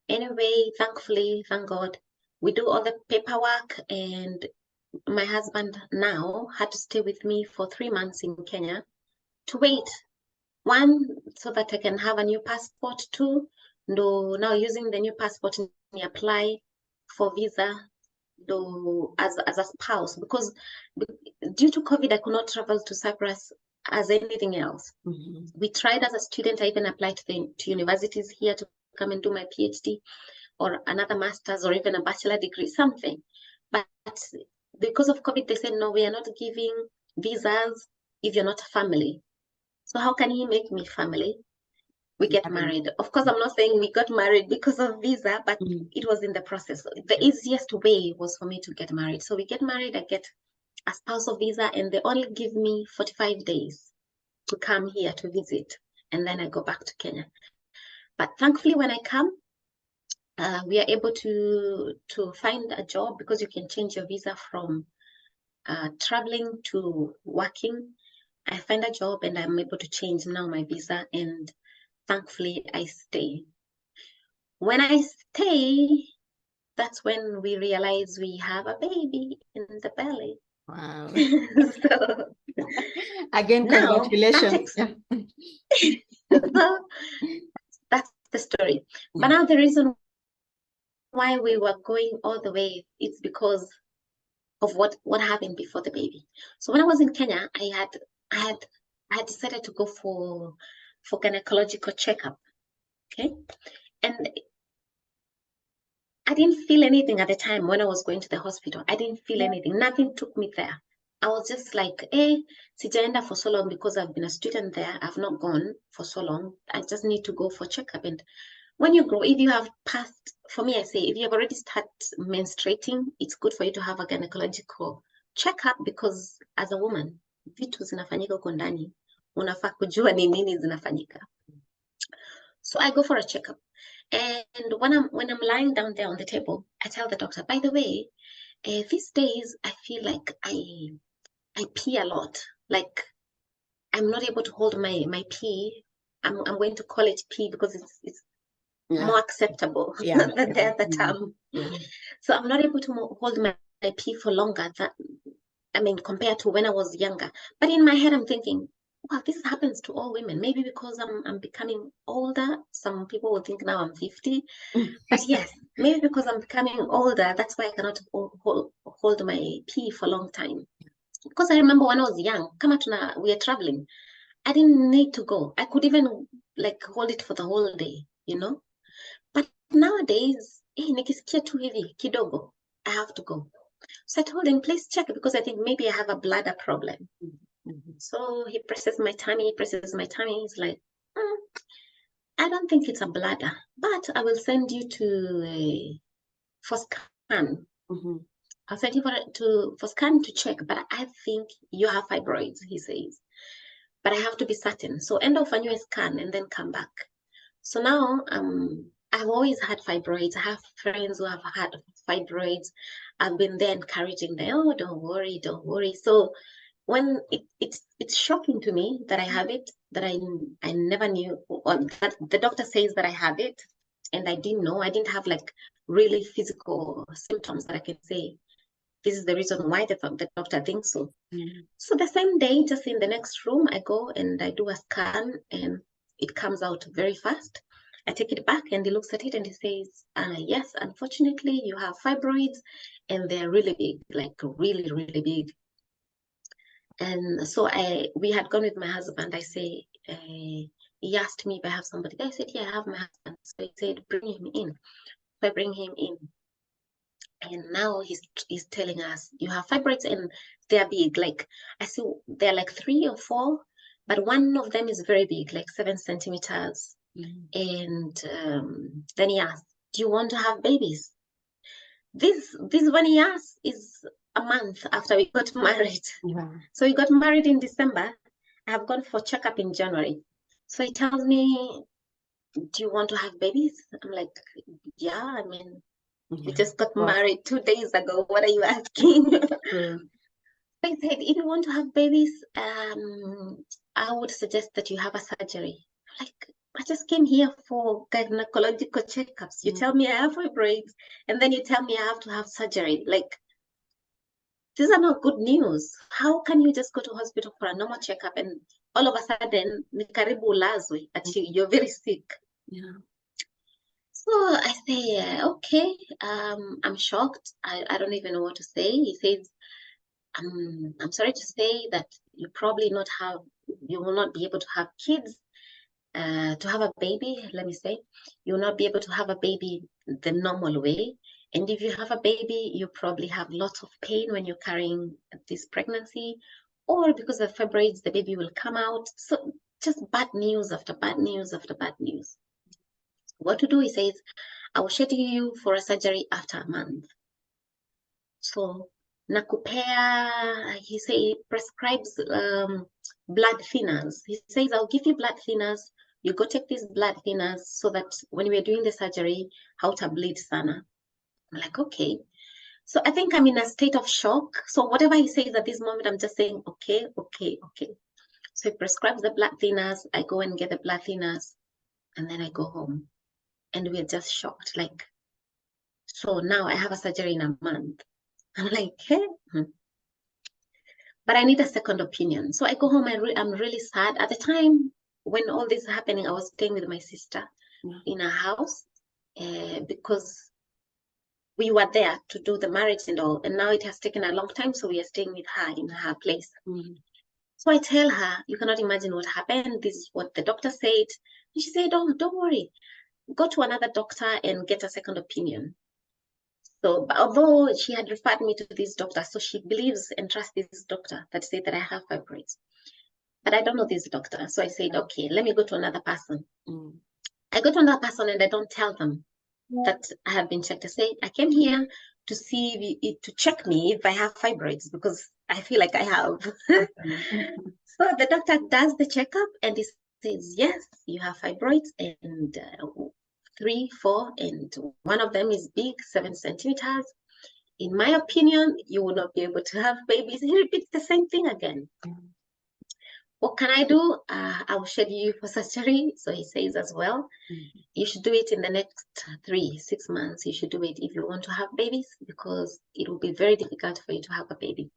Anyway, thankfully, thank God, we do all the paperwork, and my husband now had to stay with me for 3 months in Kenya to wait. 1, so that I can have a new passport. 2, now using the new passport, I apply for visa as a spouse, because due to COVID, I could not travel to Cyprus as anything else. We tried as a student. I even applied to universities here to come and do my PhD or another master's or even a bachelor degree, something. But because of COVID, they said, no, we are not giving visas if you're not a family. So how can he make me family? We get married. Of course, I'm not saying we got married because of visa, but it was in the process. The easiest way was for me to get married. So we get married, I get a spousal visa, and they only give me 45 days to come here to visit. And then I go back to Kenya. But thankfully, when I come, we are able to find a job, because you can change your visa from traveling to working. I find a job and I'm able to change now my visa, and thankfully I stay. When I stay, that's when we realize we have a baby in the belly. Wow. So, again, congratulations. So that's the story. But now the reason why we were going all the way, it's because of what happened before the baby. So when I was in Kenya, I had decided to go for gynecological checkup. Okay. And I didn't feel anything at the time when I was going to the hospital. I didn't feel anything. Nothing took me there. I was just like, sijaenda for so long because I've been a student there. I've not gone for so long. I just need to go for checkup. And when you grow, if you have passed, for me, I say, if you have already started menstruating, it's good for you to have a gynecological checkup, because as a woman, vitu zinafanyika huko ndani, unafaa kujua ni nini zinafanyika. So I go for a checkup. And when I'm lying down there on the table, I tell the doctor, by the way, these days I feel like I pee a lot. Like I'm not able to hold my pee. I'm going to call it pee because it's more acceptable than the other term. So I'm not able to hold my pee for longer compared to when I was younger. But in my head, I'm thinking, wow, this happens to all women. Maybe because I'm becoming older. Some people will think now I'm 50. But yes, maybe because I'm becoming older, that's why I cannot hold my pee for a long time. Because I remember when I was young, we are traveling, I didn't need to go. I could even hold it for the whole day, But nowadays, nikisikia tu hivi kidogo, I have to go. So I told him, please check, because I think maybe I have a bladder problem. So he presses my tummy. He's like, I don't think it's a bladder, but I will send you for scan. I'll send you for scan to check, but I think you have fibroids, he says. but I have to be certain. So end off a new scan and then come back. So now I've always had fibroids. I have friends who have had fibroids. I've been there encouraging them, oh, don't worry, don't worry. So when it's shocking to me that I have it, that I never knew, or that the doctor says that I have it, and I didn't know. I didn't have like really physical symptoms that I can say this is the reason why the doctor thinks so. So the same day, just in the next room, I go and I do a scan, and it comes out very fast. I take it back and he looks at it and he says, yes, unfortunately, you have fibroids and they're really big, like really, really big. And so we had gone with my husband. I say, he asked me if I have somebody. I said, yeah, I have my husband. So he said, bring him in. So I bring him in. And now he's telling us, you have fibroids and they're big. Like, I see they're like 3 or 4, but one of them is very big, like 7 centimeters. And then he asked, do you want to have babies? This one he asked is a month after we got married. Wow. So we got married in December. I have gone for checkup in January. So he tells me, do you want to have babies? I'm like, yeah, I mean, we just got married 2 days ago. What are you asking? I said, if you want to have babies, I would suggest that you have a surgery. Like, I just came here for gynecological checkups. You tell me I have fibroids, and then you tell me I have to have surgery. Like, these are not good news. How can you just go to hospital for a normal checkup and all of a sudden, ni karibu ulazwe, you're very sick? Yeah. So I say, okay, I'm shocked. I don't even know what to say. He says, I'm sorry to say that you will not be able to have kids, to have a baby, let me say. You will not be able to have a baby the normal way. And if you have a baby, you probably have lots of pain when you're carrying this pregnancy, or because of fibroids, the baby will come out. So just bad news after bad news after bad news. What to do, he says, I will schedule you for a surgery after a month. So nakupea, he prescribes blood thinners. He says, I'll give you blood thinners. You go take these blood thinners so that when we're doing the surgery, hautableed sana. I'm like, okay. So I think I'm in a state of shock. So whatever he says at this moment, I'm just saying, okay, okay, okay. So he prescribes the blood thinners. I go and get the blood thinners, and then I go home. And we're just shocked. Like, so now I have a surgery in a month. I'm like, hey. But I need a second opinion. So I go home, I'm really sad. At the time when all this is happening, I was staying with my sister in a house because we were there to do the marriage and all. And now it has taken a long time, so we are staying with her in her place. So I tell her, you cannot imagine what happened. This is what the doctor said. And she said, oh, don't worry. Go to another doctor and get a second opinion. So, but although she had referred me to this doctor, so she believes and trusts this doctor that said that I have fibroids. But I don't know this doctor. So I said, okay, let me go to another person. I go to another person and I don't tell them that I have been checked. I say, I came here to see, to check me if I have fibroids because I feel like I have. So the doctor does the checkup and he says, yes, you have fibroids and 3, 4, and one of them is big, 7 centimeters. In my opinion, you will not be able to have babies. He repeats the same thing again. What can I do? I will schedule you for surgery. So he says as well, you should do it in the next 6 months. You should do it if you want to have babies because it will be very difficult for you to have a baby.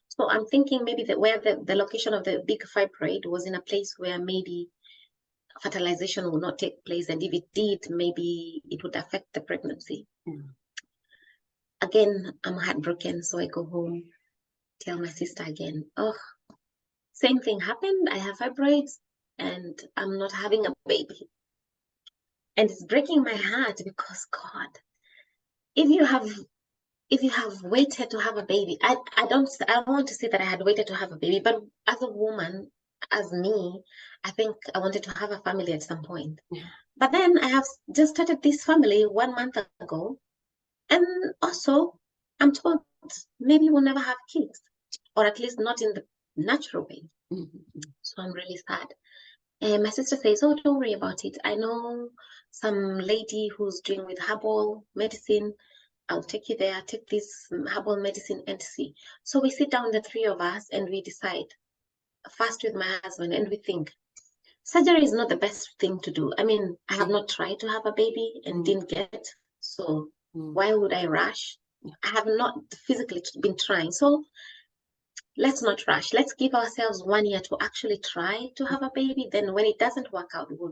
So I'm thinking maybe that where the location of the big fibroid was in a place where maybe fertilization will not take place, and if it did, maybe it would affect the pregnancy. Again, I'm heartbroken, so I go home, tell my sister again, oh, same thing happened. I have fibroids and I'm not having a baby. And it's breaking my heart because God, if you have waited to have a baby, I don't want to say that I had waited to have a baby, but as a woman, as me, I think I wanted to have a family at some point. But then I have just started this family 1 month ago. And also, I'm told maybe we'll never have kids, or at least not in the natural way. So I'm really sad. And my sister says, oh, don't worry about it. I know some lady who's doing with herbal medicine. I'll take you there, take this herbal medicine and see. So we sit down, the three of us, and we decide, first with my husband, and we think, surgery is not the best thing to do. I mean, I have not tried to have a baby and didn't get, so why would I rush? I have not physically been trying. So let's not rush. Let's give ourselves 1 year to actually try to have a baby. Then when it doesn't work out, we'll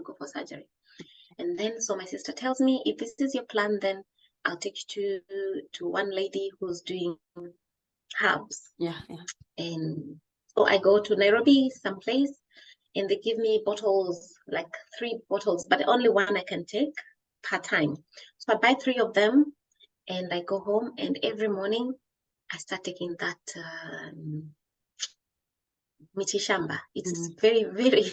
go for surgery. And then so my sister tells me, if this is your plan, then I'll take you to one lady who's doing herbs. Yeah. And so I go to Nairobi, someplace, and they give me bottles, like 3 bottles, but only one I can take per time. So I buy 3 of them, and I go home, and every morning I start taking that mitishamba. It's very, very,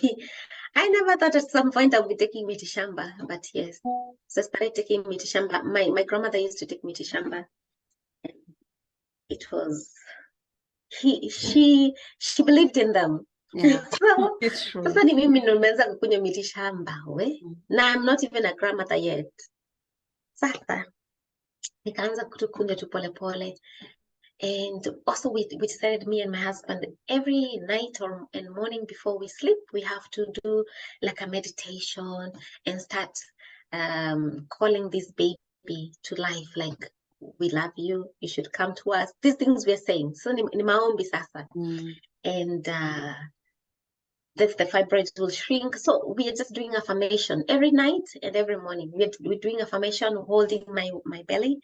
I never thought at some point I'll be taking mitishamba, but yes. So I started taking mitishamba. My grandmother used to take mitishamba. It was, she believed in them. Yeah. So, It's true. sasa ni mimi ndo nimeanza kukunywa mitishamba we. Na I'm not even a grandmother yet. Sasa nikaanza kukunywa tu pole pole. And also we decided, me and my husband, every night and morning before we sleep, we have to do like a meditation and start calling this baby to life, like, we love you, you should come to us. These things we're saying. So ni maombi sasa. And the fibroids will shrink. So we are just doing affirmation every night and every morning. We're doing affirmation, holding my belly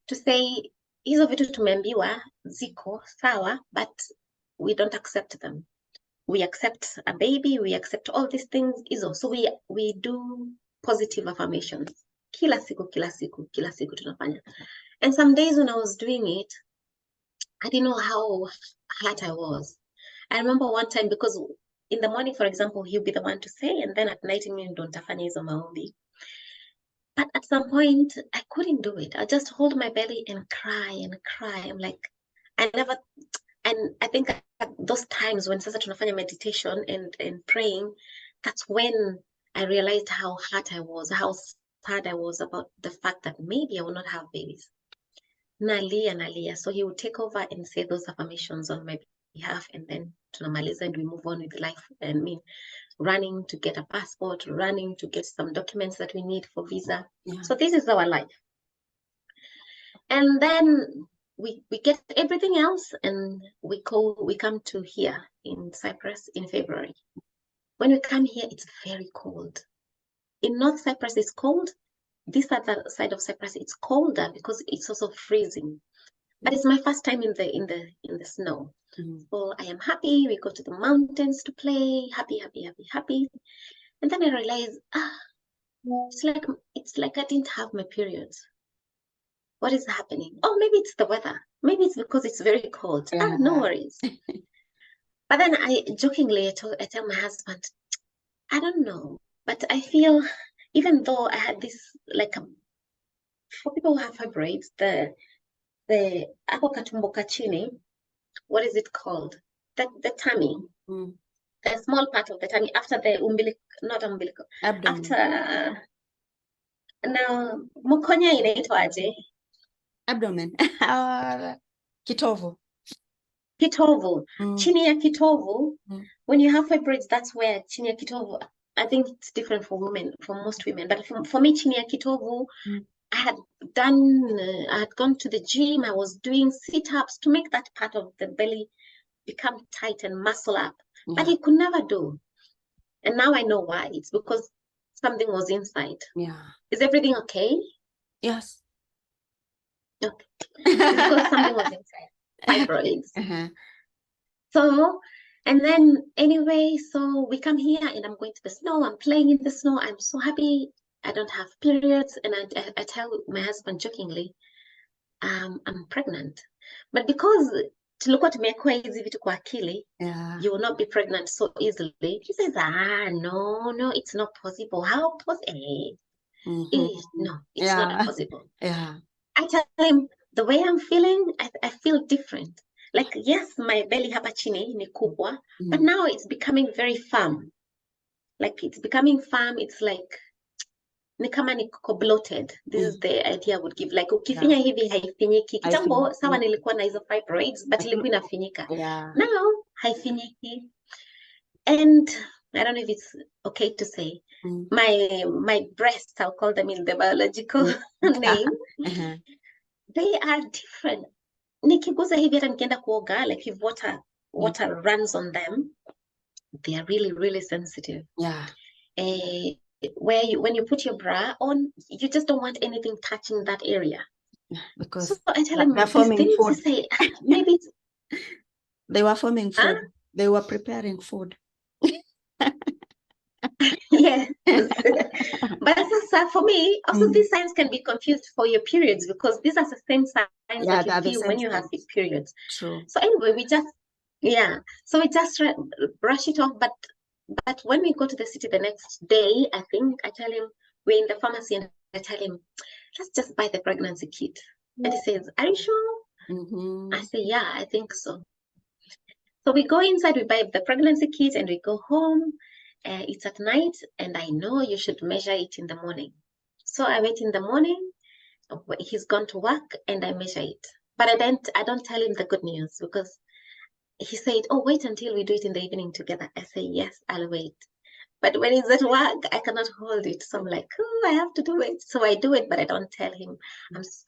to say, hizo vitu tumeambiwa ziko sawa, but we don't accept them. We accept a baby, we accept all these things hizo. So we do positive affirmations. Kila siku tunafanya. And some days when I was doing it, I didn't know how hurt I was. I remember one time, because in the morning, for example, he'll be the one to say, and then at night, mimi ndo nitafanya hizo maombi. But at some point, I couldn't do it. I just hold my belly and cry and cry. I'm like, and I think at those times when sasa tunafanya meditation and praying, that's when I realized how hurt I was, how sad I was about the fact that maybe I will not have babies. Nalia. So he would take over and say those affirmations on my behalf, and then tunamaliza and we move on with life. And me running to get a passport, running to get some documents that we need for visa. Yeah. So this is our life. And then we get everything else, and we come to here in Cyprus in February. When we come here, it's very cold. In North Cyprus, it's cold. This other side of Cyprus, it's colder because it's also freezing. But it's my first time in the snow. So I am happy. We go to the mountains to play. Happy. And then I realize, it's like I didn't have my periods. What is happening? Oh, maybe it's the weather. Maybe it's because it's very cold. No worries. But then I jokingly, I tell my husband, I don't know, but I feel, even though I had this, like, for people who have fibroids, the ako katumbo kachini, what is it called? The tummy. The small part of the tummy after the not umbilical. Abdomen. After now, mkonya inaitwaje? Abdomen. Kitovu. Chini ya kitovu. When you have fibroids, that's where chini ya kitovu. I think it's different for women, for most women, but for me, chini ya kitovu, I had gone to the gym. I was doing sit-ups to make that part of the belly become tight and muscle up, but it could never do. And now I know why. It's because something was inside. Yeah. Is everything okay? Yes. Okay. It's because something was inside. Fibroids. So, and then anyway, so we come here and I'm going to the snow. I'm playing in the snow. I'm so happy. I don't have periods. And I tell my husband jokingly, I'm pregnant. But because tulikuwa tumekuwa hizi vitu kwa akili, you will not be pregnant so easily. He says, no, it's not possible. How possible? No, it's not possible. Yeah. I tell him, the way I'm feeling, I feel different. Like, yes, my belly hapa chini ni kubwa, but now it's becoming very firm. Like, it's becoming firm. It's like, ni kama niko bloated. This is the idea I would give. Like, ukifinya hivi haifinyiki. Kitambo, sawa nilikuwa na hizo fibroids, but ilikuwa inafinyika. Now, haifinyiki. And I don't know if it's okay to say, my breasts, I'll call them in the biological name, they are different. Nikiguza hivi hata nikienda kuoga, like if water runs on them, they are really, really sensitive. When you put your bra on, you just don't want anything touching that area. Because so I tell them these things to say, maybe they were forming food. They were preparing food. Yes. But for me, also these signs can be confused for your periods because these are the same signs that you feel when you have periods. True. So anyway, we just brush it off. But when we go to the city the next day, I think I tell him, we're in the pharmacy and I tell him, let's just buy the pregnancy kit. And he says, are you sure? I say, yeah, I think so. So we go inside, we buy the pregnancy kit and we go home. It's at night and I know you should measure it in the morning. So I wait in the morning, he's gone to work and I measure it. But I don't tell him the good news because he said, oh, wait until we do it in the evening together. I say, yes, I'll wait. But when he's at work, I cannot hold it. So I'm like, oh, I have to do it. So I do it, but I don't tell him.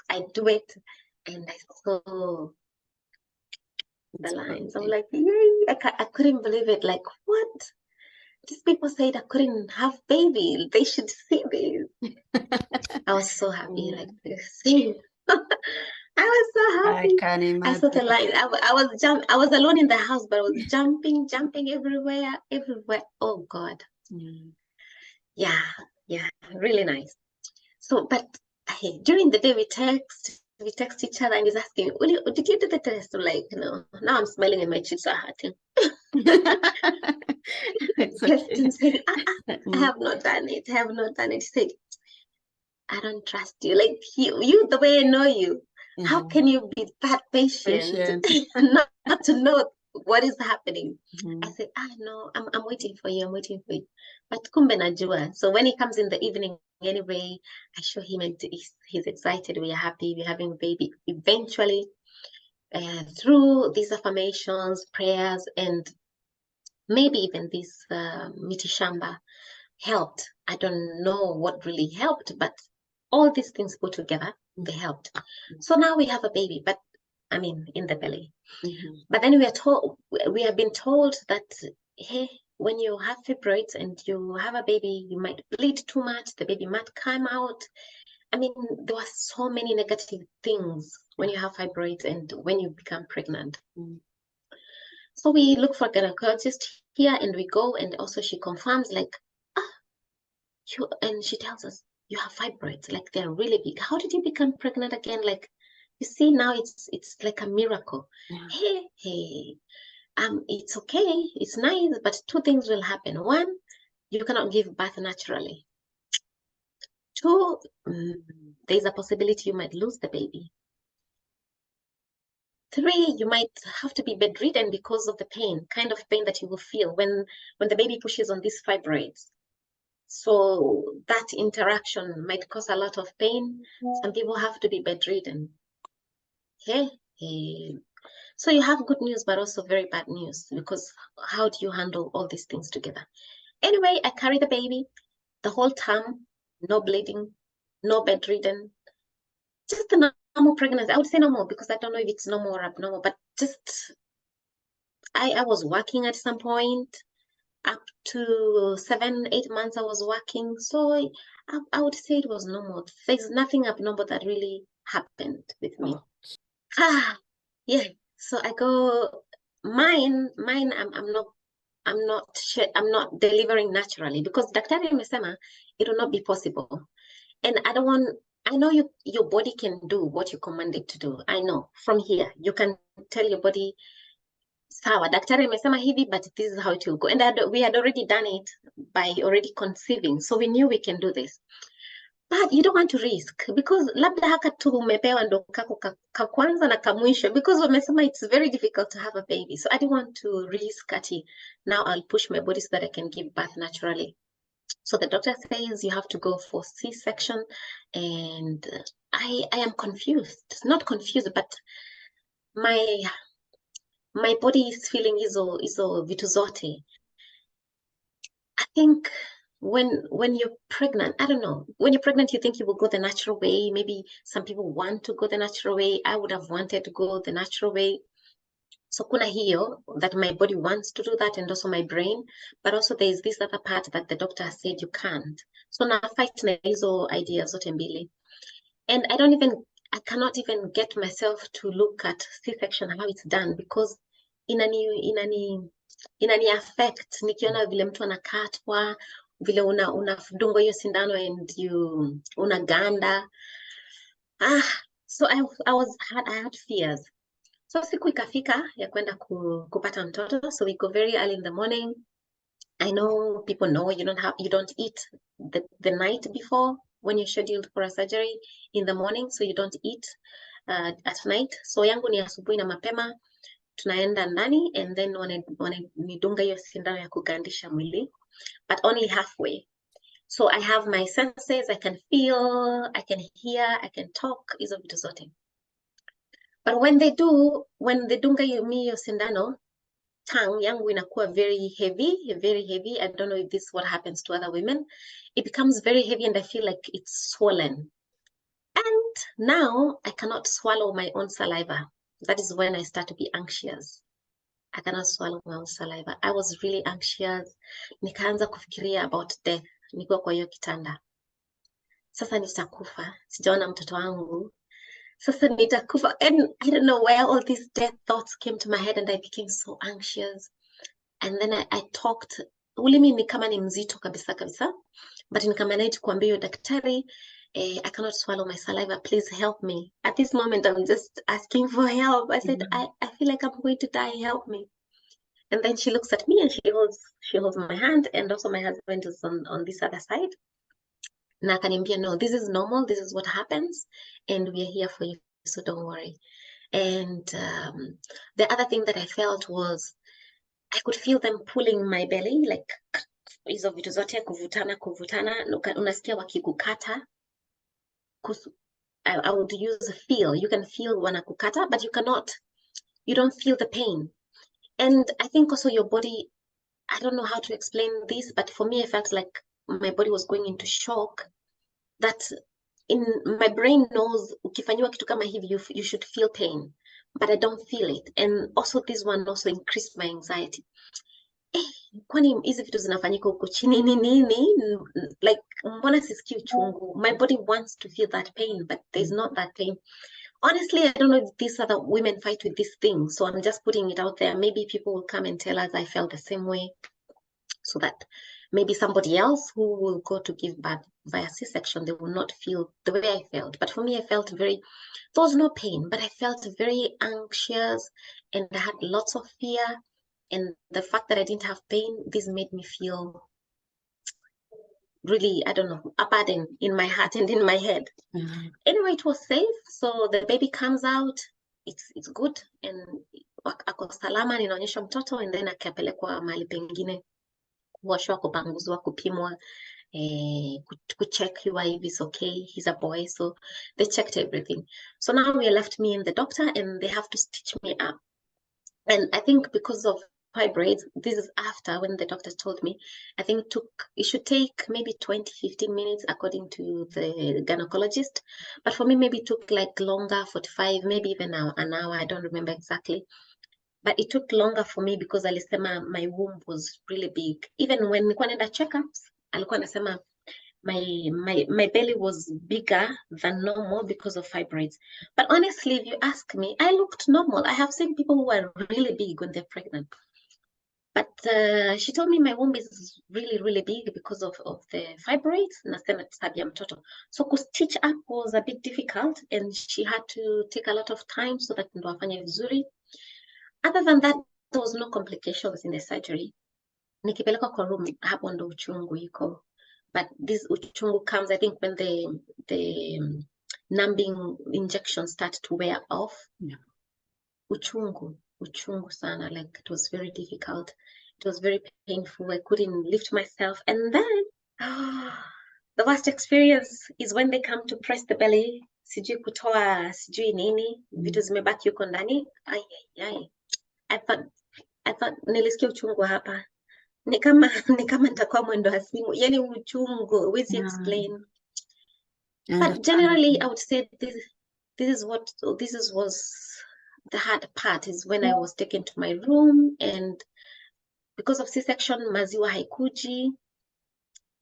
I do it and I saw the lines. I'm like, yay. I couldn't believe it. Like, what? These people said I couldn't have baby. They should see this. I was so happy, like this. I was so happy. I can imagine. I saw the line. I was alone in the house, but I was jumping everywhere. Oh God. Yeah, really nice. So, but during the day we text each other and he's asking, did you do the test? I'm like, no. Now I'm smiling and my cheeks are hurting. Justin said, I have not done it. He said, I don't trust you. Like you the way I know you. How can you be that patient not to know what is happening? I said, no, I'm waiting for you. But kumbe najua. So when he comes in the evening anyway, I show him and he's excited. We are happy. We're having a baby. Eventually, through these affirmations, prayers, and maybe even this mitishamba helped. I don't know what really helped, but all these things put together, they helped. So now we have a baby, but I mean, in the belly. But then we have been told that, hey, when you have fibroids and you have a baby, you might bleed too much, the baby might come out. I mean, there were so many negative things when you have fibroids and when you become pregnant. So we look for a gynecologist here and we go, and also she confirms like, and she tells us, you have fibroids, like they're really big. How did you become pregnant again? Like, you see, now it's like a miracle. Hey, it's okay, it's nice, but two things will happen. One, you cannot give birth naturally. Two, there's a possibility you might lose the baby. Three, you might have to be bedridden because of the pain, kind of pain that you will feel when the baby pushes on these fibroids. So that interaction might cause a lot of pain. Some people have to be bedridden. So you have good news, but also very bad news, because how do you handle all these things together? Anyway, I carry the baby the whole time, no bleeding, no bedridden, just a normal pregnancy. I would say normal because I don't know if it's normal or abnormal, but just I was working at some point. Up to 7-8 months I was working, so I would say it was normal. There's nothing abnormal that really happened with me. Yeah. So I go, mine. I'm not delivering naturally because daktari amesema it will not be possible, and I don't want. I know your body can do what you command it to do. I know from here you can tell your body, sawa, daktari amesema hivi, but this is how it will go. And we had already done it by already conceiving, so we knew we can do this. But you don't want to risk because labda haka tu umepewa ndo kako ka kwanza na kamwisho, because wamesema it's very difficult to have a baby. So I didn't want to risk ati now I'll push my body so that I can give birth naturally. So the doctor says you have to go for C-section, and I am confused. Not confused, but my body is feeling hizo vitu zote. I think when you're pregnant, I don't know, when you're pregnant, you think you will go the natural way. Maybe some people want to go the natural way. I would have wanted to go the natural way. So kuna hiyo, that my body wants to do that, and also my brain, but also there's this other part that the doctor said you can't. So na fight na hizo ideas zote mbili. And I cannot even get myself to look at C-section, how it's done, because inani affect nikiona vile mtu anakatwa, vile unadungwa hiyo sindano and unaganda. So I had fears. So siku ikafika ya kwenda kupata mtoto. So we go very early in the morning. I know people know you don't eat the night before when you're scheduled for a surgery in the morning, so you don't eat at night. So yangu ni asubuhi na mapema, tunaenda ndani, and then wananidunga hiyo sindano ya kugandisha mwili, but only halfway. So I have my senses, I can feel, I can hear, I can talk, hizo vitu zote. But when they dunga hiyo sindano, tongue yangu inakuwa very heavy. I don't know if this is what happens to other women. It becomes very heavy and I feel like it's swollen. And now I cannot swallow my own saliva. That is when I start to be anxious. I cannot swallow my own saliva. I was really anxious. Nikaanza kufikiria about death. Niko kwa hiyo kitanda. Sasa nitakufa. Sijaona mtoto wangu. Sasa nitakufa. And I don't know where all these death thoughts came to my head, and I became so anxious. And then I talked, ulimi ni kama ni mzito kabisa, but nikamanage kuambia daktari, I cannot swallow my saliva, please help me. At this moment, I'm just asking for help. I said, I feel like I'm going to die, help me. And then she looks at me and she holds my hand, and also my husband is on this other side. Na akaniambia, no, this is normal, this is what happens, and we are here for you, so don't worry. And the other thing that I felt was, I could feel them pulling my belly, like hizo vitu zote kuvutana, unasikia wakikukata. I would use feel. You can feel wanakukata, but you don't feel the pain. And I think also your body, I don't know how to explain this, but for me, I felt like my body was going into shock. That in my brain knows, ukifanyiwa kitu kama hivi, you should feel pain, but I don't feel it. And also this one also increased my anxiety. Kwani hizi vitu zinafanyika huko chini nini? Like, mbona sisikii uchungu? My body wants to feel that pain, but there's not that pain. Honestly, I don't know if these other women fight with this thing, so I'm just putting it out there. Maybe people will come and tell us I felt the same way, so that maybe somebody else who will go to give birth via C-section, they will not feel the way I felt. But for me, I felt there was no pain, but I felt very anxious, and I had lots of fear. And the fact that I didn't have pain, this made me feel really, I don't know, a burden in my heart and in my head. Anyway, it was safe. So the baby comes out, it's good, and ako salama, ninaonyesha mtoto, and then akapelekwa mahali pengine, kuoshwa, kupanguzwa, kupimwa, kuchekiwa if it's okay. He's a boy, so they checked everything. So now we left me and the doctor, and they have to stitch me up. And I think because of fibroids, this is after when the doctor told me, I think it should take maybe 20-15 minutes according to the gynecologist. But for me, maybe it took like longer, 45, maybe even an hour. I don't remember exactly. But it took longer for me because alisema my womb was really big. Even when nilikuwa naenda checkups, alikuwa anasema my belly was bigger than normal because of fibroids. But honestly, if you ask me, I looked normal. I have seen people who are really big when they're pregnant. But she told me my womb is really, really big because of the fibroids. Nasema tabia mtoto. So kustitch up was a bit difficult, and she had to take a lot of time so that ndo afanye vizuri. Other than that, there was no complications in the surgery. Nikipelekwa kwa room, hapo ndo uchungu iko. But this uchungu comes, I think, when the numbing injections start to wear off. Yeah. Uchungu sana, like it was very difficult. It was very painful. I couldn't lift myself. And then the worst experience is when they come to press the belly, sijui kutoa sijui nini, vitu zimebaki huko ndani. Ai. I thought nilisikia uchungu hapa. Ni kama nitakuwa mwendo wa simu. Yani uchungu, huwezi explain. But generally, I would say this was the hard part, is when I was taken to my room, and because of C-section, maziwa haikuji,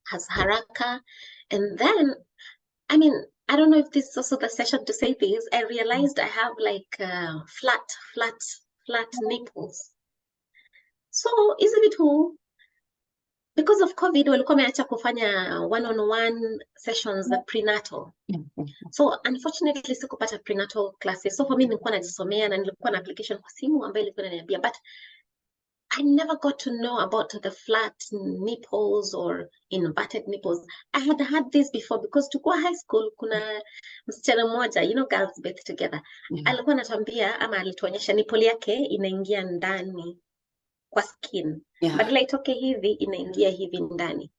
has haraka. And then, I mean, I don't know if this is also the session to say this, I realized I have like flat nipples. So, hizi vitu, because of COVID, walikuwa wameacha kufanya one-on-one sessions za prenatal. So unfortunately sikupata prenatal classes. So for me nilikuwa najisomea na nilikuwa na application kwa simu ambayo ilikuwa inaniambia, but I never got to know about the flat nipples or inverted nipples. I had this before because tukua high school kuna msichana mmoja, girls bathe together. Alikuwa anatuambia ama alituonyesha nipple yake inaingia ndani kwa skin. Badala itoke hivi inaingia hivi ndani.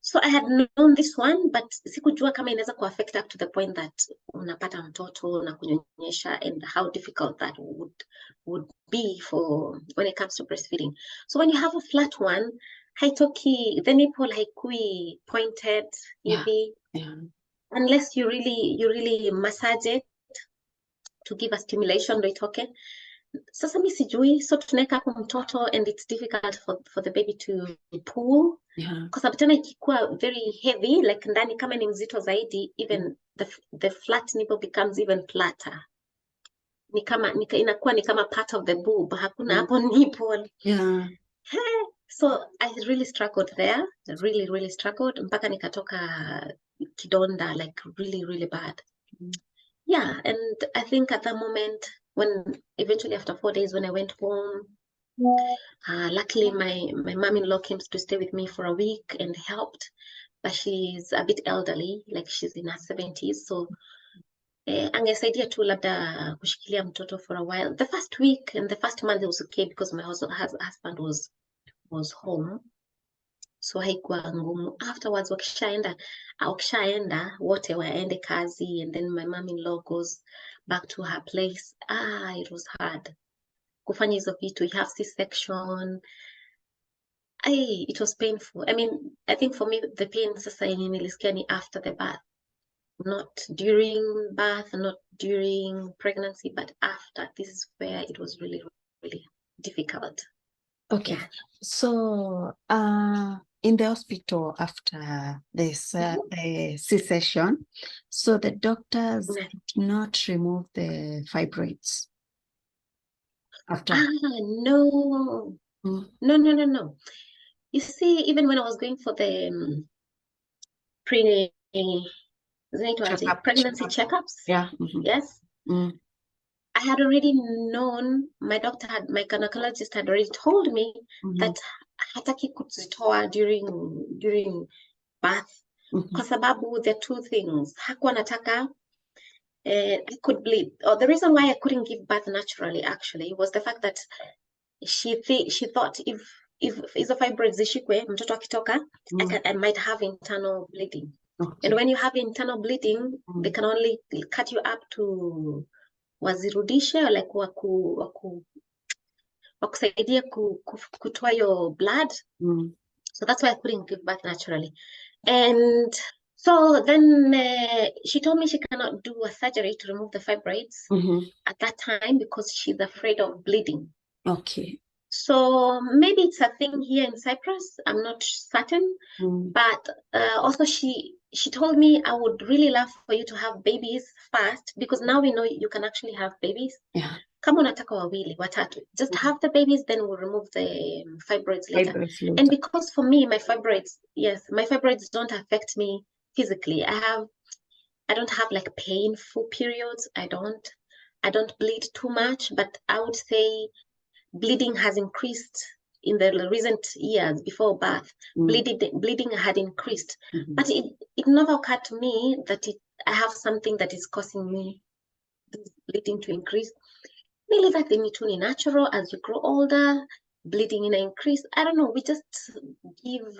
So I had known this one, but sikujua kama inaweza kuaffect up to the point that unapata mtoto na kunyonyesha, and how difficult that would be for when it comes to breastfeeding. So when you have a flat one, haitoki, the nipple haikui pointed hivi, unless you really massage it to give a stimulation ndo itoke. Sasa mi sijui, so tunaweka hapo mtoto, and it's difficult for the baby to pull. Kwa sababu tena ikikuwa very heavy, like ndani kama ni mzito zaidi, even the flat nipple becomes even flatter. Inakuwa ni kama part of the boob, hakuna hapo nipple. So I really struggled there, really struggled, mpaka nikatoka kidonda, like really bad. Yeah, and I think at that moment, when eventually after 4 days when I went home, luckily my mom-in-law came to stay with me for a week and helped, but she's a bit elderly, like she's in her 70s, so angesaidia tu labda kushikilia mtoto for a while. The first week and the first month it was okay because my husband was home, so haikuwa ngumu. Afterwards wakishaenda wote waende kazi, and then my mom-in-law goes back to her place. It was hard kufanya hizo vitu. You have C-section. It was painful. I mean, I think for me the pain sasa yenye nilisikia ni after the birth, not during birth, not during pregnancy, but after. This is where it was really difficult. Okay. So in the hospital after this C-section, so the doctors did not remove the fibroids after? No. No. You see, even when I was going for the pregnancy checkups, yes, I had already known, my gynecologist had already told me that hataki kuzitoa during birth, kwa sababu there are two things. Hakuwa nataka I could bleed. The reason why I couldn't give birth naturally actually was the fact that she thought if hizo fibroids zishikwe, mtoto akitoka, I might have internal bleeding. And when you have internal bleeding, they can only cut you up to wazirudishe, like wakusaidia kutoa your blood. So that's why I couldn't give birth naturally. And so then she told me she cannot do a surgery to remove the fibroids at that time because she's afraid of bleeding. Okay. So maybe it's a thing here in Cyprus. I'm not certain. But also she told me, I would really love for you to have babies first, because now we know you can actually have babies. Kama unataka wawili, watatu, just have the babies, then we'll remove the fibroids later. And because for me, my fibroids don't affect me physically. I don't have like painful periods. I don't bleed too much, but I would say bleeding has increased in the recent years before birth, bleeding had increased. But it never occurred to me that I have something that is causing me bleeding to increase. Maybe that they need to be natural as you grow older, bleeding in increase. I don't know. We just give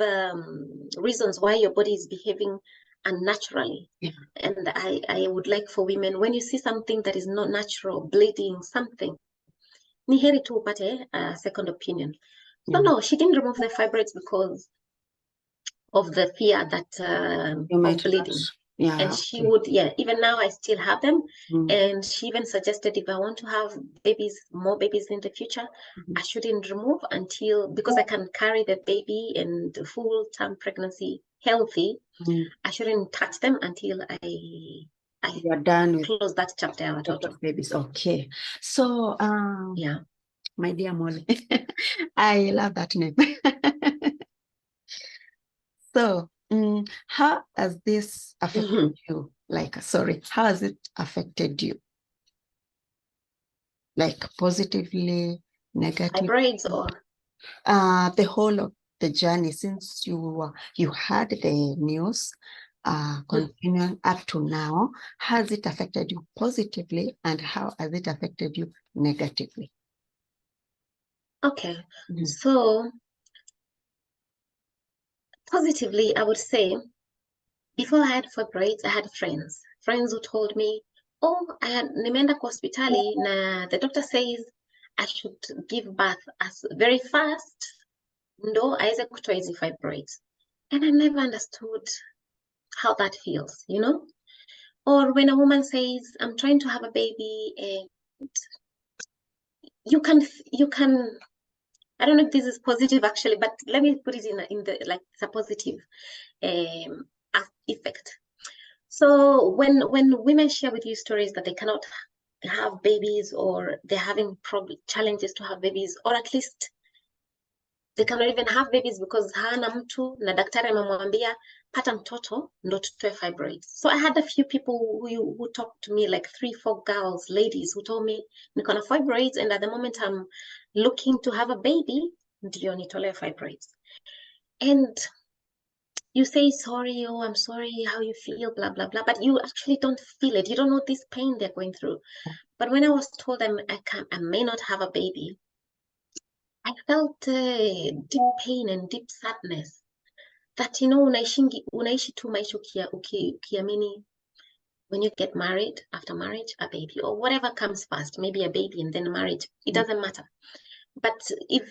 reasons why your body is behaving unnaturally. And I would like for women, when you see something that is not natural, bleeding, something, ni heri tu upate a second opinion. So no, she didn't remove the fibroids because of the fear that of bleeding. And she would, even now I still have them. And she even suggested if I want to have babies, more babies in the future, I shouldn't remove until, because I can carry the baby and full-term pregnancy healthy, I shouldn't touch them until you're done with close that chapter out of babies. Okay. So yeah. My dear Molly, I love that name. So how has this affected you? How has it affected you? Like positively, negatively? Fibroids or? The whole of the journey since you had the news continuing up to now. Has it affected you positively and how has it affected you negatively? Okay, so positively, I would say, before I had fibroids, I had friends who told me, oh, I had nimeenda kwa hospitali na the doctor says I should give birth as very fast ndo aweze kutoa hizi fibroids. And I never understood how that feels, you know? Or when a woman says, I'm trying to have a baby and you can, I don't know if this is positive actually, but let me put it in the, like, it's a positive effect. So when women share with you stories that they cannot have babies or they're having challenges to have babies, or at least they cannot even have babies because hana mtu na daktari amemwambia pata mtoto ndo tutoe fibroids. So I had a few people who talked to me, like 3-4 girls, ladies, who told me niko na fibroids and at the moment I'm looking to have a baby, ndio nitolee fibroids. And you say sorry, oh, I'm sorry how you feel, blah, blah, blah, but you actually don't feel it. You don't know this pain they're going through. But when I was told I may not have a baby, I felt deep pain and deep sadness that, you know, unaishi tu maisha ukiamini when you get married, after marriage, a baby, or whatever comes first, maybe a baby and then marriage, it doesn't matter. But if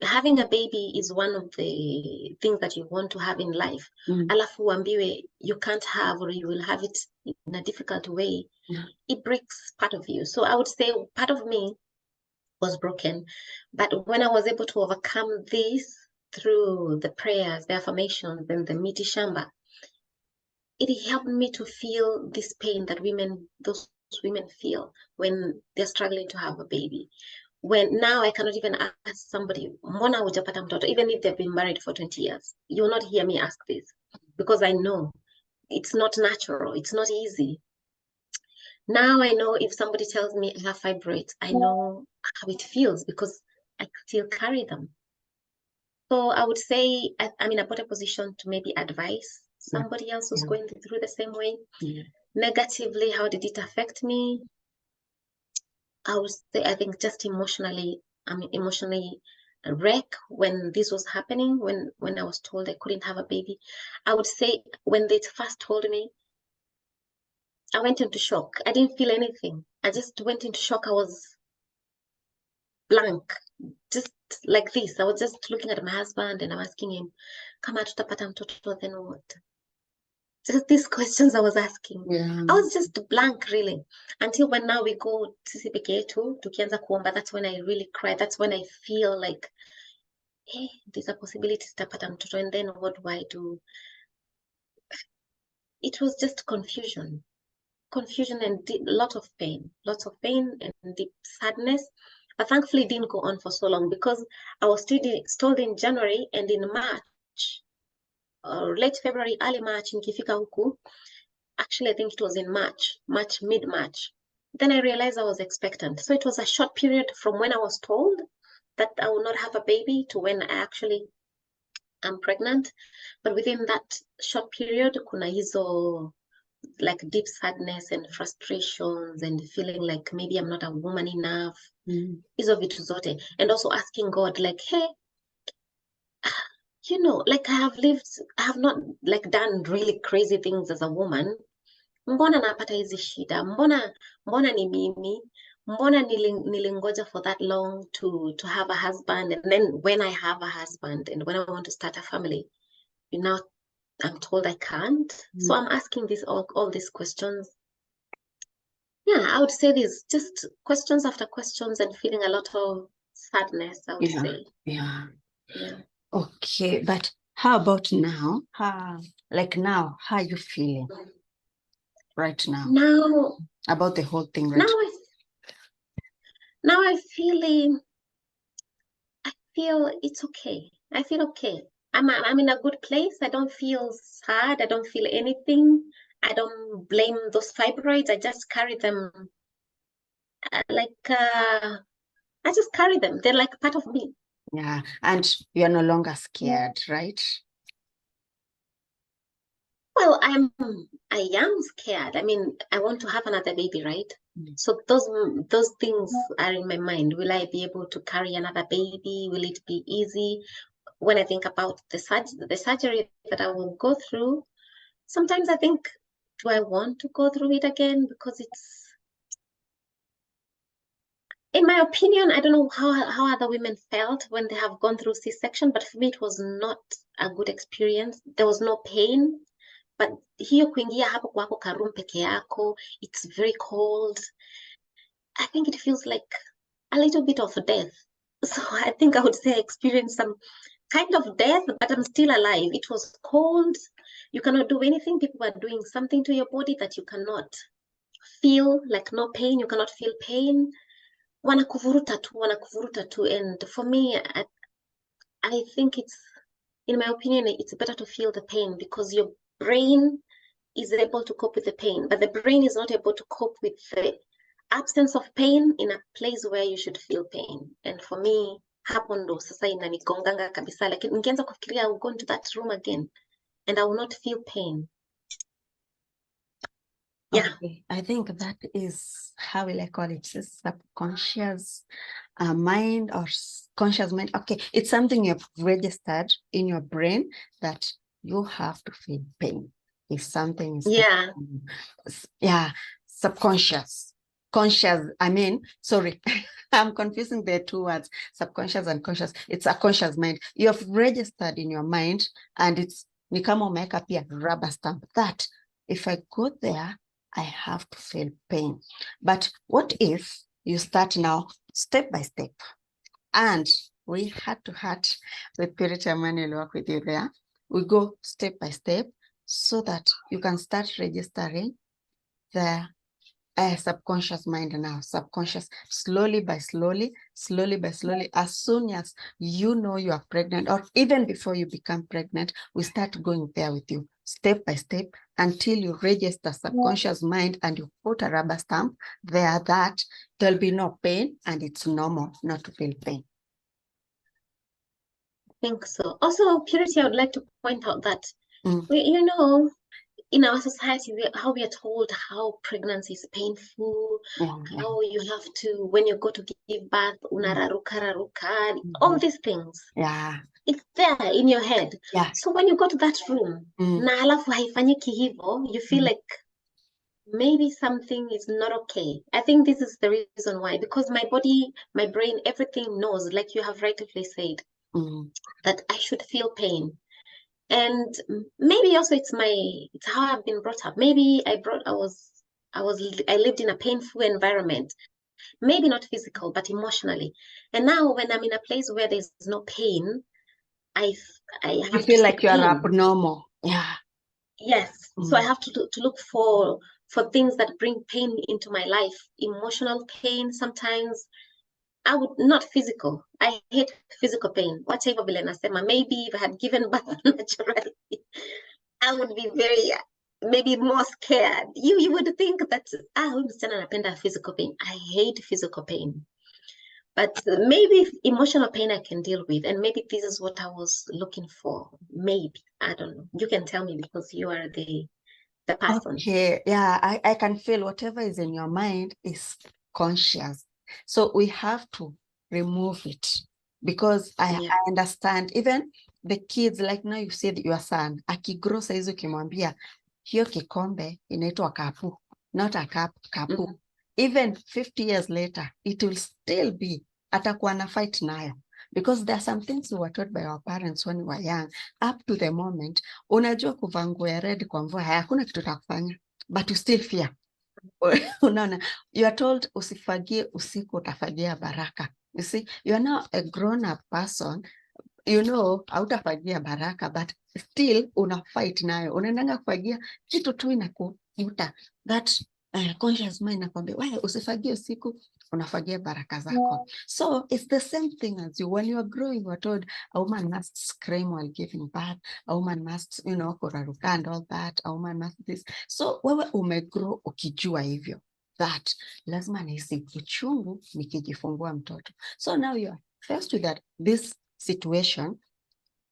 having a baby is one of the things that you want to have in life, alafu uambiwe you can't have or you will have it in a difficult way, it breaks part of you. So I would say part of me was broken. But when I was able to overcome this through the prayers, the affirmations, and the miti shamba, it helped me to feel this pain that those women feel when they're struggling to have a baby. When now I cannot even ask somebody, mbona hujapata mtoto, even if they've been married for 20 years. You will not hear me ask this because I know it's not natural. It's not easy. Now I know if somebody tells me I have fibroids, I know how it feels because I still carry them. So I would say I'm in a better position to maybe advise somebody else who's going through the same way. Negatively, how did it affect me? I would say, I think just emotionally, emotionally wrecked when this was happening, when I was told I couldn't have a baby. I would say when they first told me, I went into shock. I didn't feel anything. I just went into shock. I was blank, just like this. I was just looking at my husband and I'm asking him, kama tutapata mtoto, then what? Just these questions I was asking. I was just blank, really. Until when now we go sisi peke yetu, tukianza kuomba, that's when I really cry. That's when I feel like, hey, there's a possibility tutapata mtoto, and then what do I do? It was just confusion and lots of pain and deep sadness. But thankfully it didn't go on for so long because I was told in January, and in March, or late February, early March, nikifika huku, actually I think it was in mid-March, then I realized I was expectant. So it was a short period from when I was told that I will not have a baby to when I actually am pregnant. But within that short period, kuna hizo like deep sadness and frustrations and feeling like maybe I'm not a woman enough. Hizo vitu zote. And also asking God, like, hey, you know, like I have not like done really crazy things as a woman. Mbona napata hizi shida? Mbona ni mimi? Mbona nilingoja for that long to have a husband, and then when I have a husband and when I want to start a family, you know, I'm told I can't. So I'm asking all these questions. Yeah, I would say this, just questions after questions and feeling a lot of sadness, I would say. Yeah. Yeah. Okay, but how about now? Now, how are you feeling right now Now about the whole thing right now I feel it's okay. I feel okay. I'm in a good place. I don't feel sad. I don't feel anything. I don't blame those fibroids. I just carry them I just carry them. They're like part of me. Yeah, and you're no longer scared, right? Well, I am scared. I mean, I want to have another baby, right? So those things are in my mind. Will I be able to carry another baby? Will it be easy? When I think about the surgery that I will go through, sometimes I think, do I want to go through it again? Because it's, in my opinion, I don't know how other women felt when they have gone through C-section, but for me, it was not a good experience. There was no pain, but hiyo kuingia hapo kwako karoom peke yako, it's very cold. I think it feels like a little bit of death. So I think I would say I experienced some kind of death, but I'm still alive. It was cold. You cannot do anything. People are doing something to your body that you cannot feel, like no pain. You cannot feel pain. Wanakuvuruta tu. And for me, I think it's, in my opinion, it's better to feel the pain because your brain is able to cope with the pain, but the brain is not able to cope with the absence of pain in a place where you should feel pain. And for me, hapo ndo sasa inanigonganga kabisa, like nikianza kufikiria I will go into that room again and I will not feel pain. Yeah. Okay. I think that is how will I call it? Subconscious mind or conscious mind. Okay, it's something you've registered in your brain that you have to feel pain if something is Yeah. Subconscious. Conscious, sorry, I'm confusing the two words, subconscious and conscious. It's a conscious mind. You have registered in your mind, and it's ni kama umeweka pia rubber stamp that if I go there, I have to feel pain. But what if you start now step by step? And we had to heart with Purity Amani will work with you there. We go step by step so that you can start registering the subconscious mind now. Subconscious, slowly by slowly, as soon as you know you are pregnant, or even before you become pregnant, we start going there with you step by step until you register subconscious mind and you put a rubber stamp there that there'll be no pain and it's normal not to feel pain. I think so. Also, Purity, I would like to point out that you know, in our society, how we are told how pregnancy is painful, how you have to, when you go to give birth, unararuka, all these things. Yeah. It's there in your head. Yeah. So when you go to that room, na halafu haifanyiki hivo, you feel like maybe something is not okay. I think this is the reason why, because my body, my brain, everything knows, like you have rightly said, that I should feel pain. And maybe also it's how I've been brought up. Maybe I lived in a painful environment, maybe not physical, but emotionally. And now when I'm in a place where there's no pain, I have feel to like you're abnormal. Yeah. Yes. So I have to look for things that bring pain into my life. Emotional pain sometimes. I would not physical. I hate physical pain. Whatever vile nasema, maybe if I had given birth naturally, I would be very maybe more scared. You would think that huyu msichana anapenda physical pain. I hate physical pain. But maybe emotional pain I can deal with, and maybe this is what I was looking for. Maybe, I don't know. You can tell me because you are the person. Okay, yeah, I can feel whatever is in your mind is conscious. So we have to remove it because I understand even the kids, like now you said your son, akigrow saizi ukimwambia hiyo kikombe inaitwa kapu, not a cup, kapu. Even 50 years later, it will still be, atakuwa na fight nayo. Because there are some things we were taught by our parents when we were young, up to the moment, unajua kuvaa nguo ya red kwa mvua, hakuna kitu takufanya, but you still fear. Unaona, you are told usifagie usiku utafagia baraka. You see, you are now a grown-up person, you know, hautafagia baraka, but still una fight nayo. Unaendanga kufagia kitu tu inakuvuta. That conscious mind nakwambia, wewe usifagie usiku, unafagia baraka zako. So it's the same thing as you. When you are growing, you are told a woman must scream while giving birth, a woman must, you know, kuraruka and all that, a woman must this. So wewe umegrow ukijua hivyo, that lazima nihisi uchungu nikijifungua mtoto. So now you are faced with this situation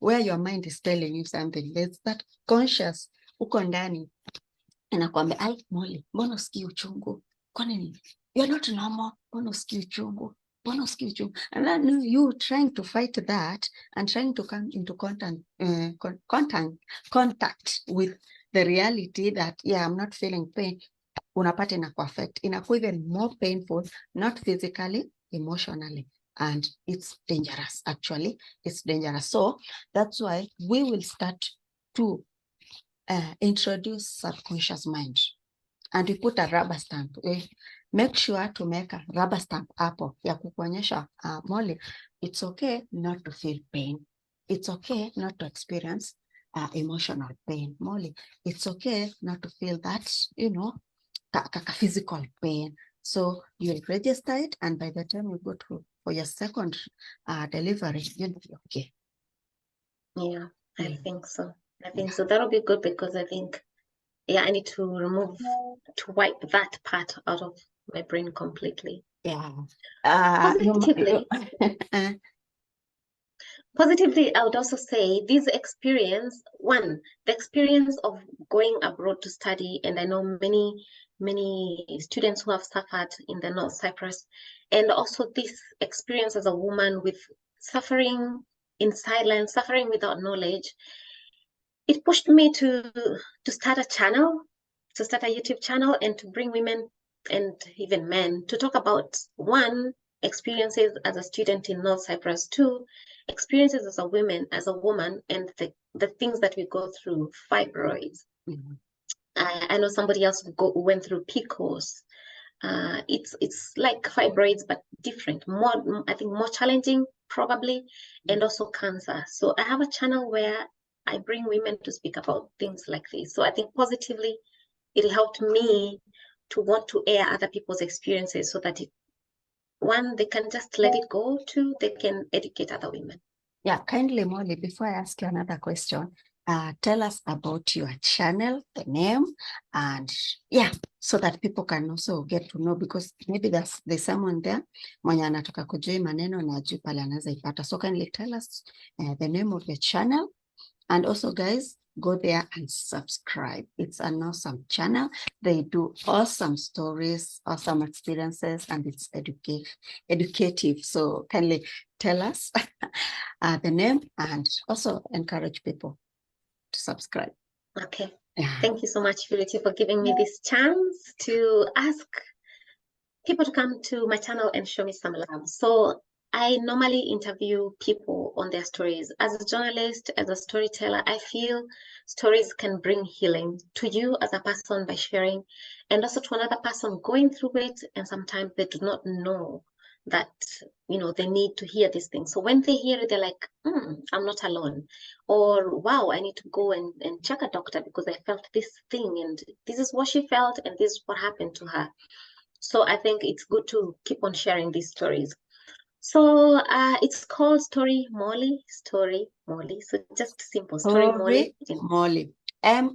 where your mind is telling you something. There's that conscious uko ndani inakwambia, ai Molly, mbona usikii uchungu? Kwa nini? You're not normal. Mbona usikii uchungu? Mbona usikii uchungu? And then you trying to fight that and trying to come into contact with the reality that, yeah, I'm not feeling pain. Unapata inakuaffect. Inakuwa even more painful, not physically, emotionally. And it's dangerous, actually. It's dangerous. So that's why we will start to introduce subconscious mind. And we put a rubber stamp. We make sure to make a rubber stamp hapo ya kukuonyesha Molly, it's okay not to feel pain. It's okay not to experience emotional pain. Molly, it's okay not to feel that, you know, physical pain. So you'll register it, and by the time you go to for your second delivery, you'll be okay. Yeah, I think so. I think so. That'll be good because I think, yeah, I need to wipe that part out of my brain completely. Yeah. Positively. Positively, I would also say this experience, the experience of going abroad to study, and I know many students who have suffered in the North Cyprus, and also this experience as a woman with suffering in silence, suffering without knowledge, it pushed me to start a channel, to start a YouTube channel, and to bring women and even men to talk about, one, experiences as a student in North Cyprus, two, experiences as a woman, and the things that we go through, fibroids. I know somebody else who went through PCOS. It's like fibroids, but different, I think more challenging probably, and also cancer. So I have a channel where I bring women to speak about things like this. So I think positively, it helped me to want to air other people's experiences so that one, they can just let it go, two, they can educate other women. Yeah, kindly, Molly, before I ask you another question, tell us about your channel, the name, and yeah, so that people can also get to know, because maybe there's someone there mwenye anataka kujua maneno na ajui pale anaweza ipata. So kindly tell us the name of your channel, and also guys, go there and subscribe. It's an awesome channel. They do awesome stories, awesome experiences, and it's educative. So kindly tell us the name and also encourage people to subscribe. Okay. Thank you so much, Purity, for giving me this chance to ask people to come to my channel and show me some love. So I normally interview people on their stories. As a journalist, as a storyteller, I feel stories can bring healing to you as a person by sharing, and also to another person going through it, and sometimes they do not know that, you know, they need to hear these things. So when they hear it, they're like, I'm not alone. Or, wow, I need to go and check a doctor because I felt this thing, and this is what she felt, and this is what happened to her. So I think it's good to keep on sharing these stories. So it's called Story Molly. So just simple Story Molly. Molly.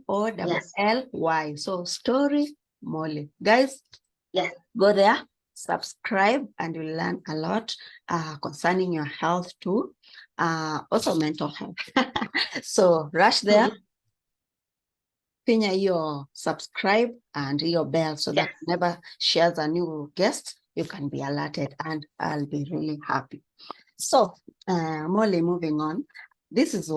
MOLLY. So Story Molly. Guys, yes, go there, subscribe and you'll learn a lot concerning your health too. Also mental health. So rush there. Pinya your subscribe and your bell so that whenever shares a new guest, you can be alerted, and I'll be really happy. So, Molly, moving on. This is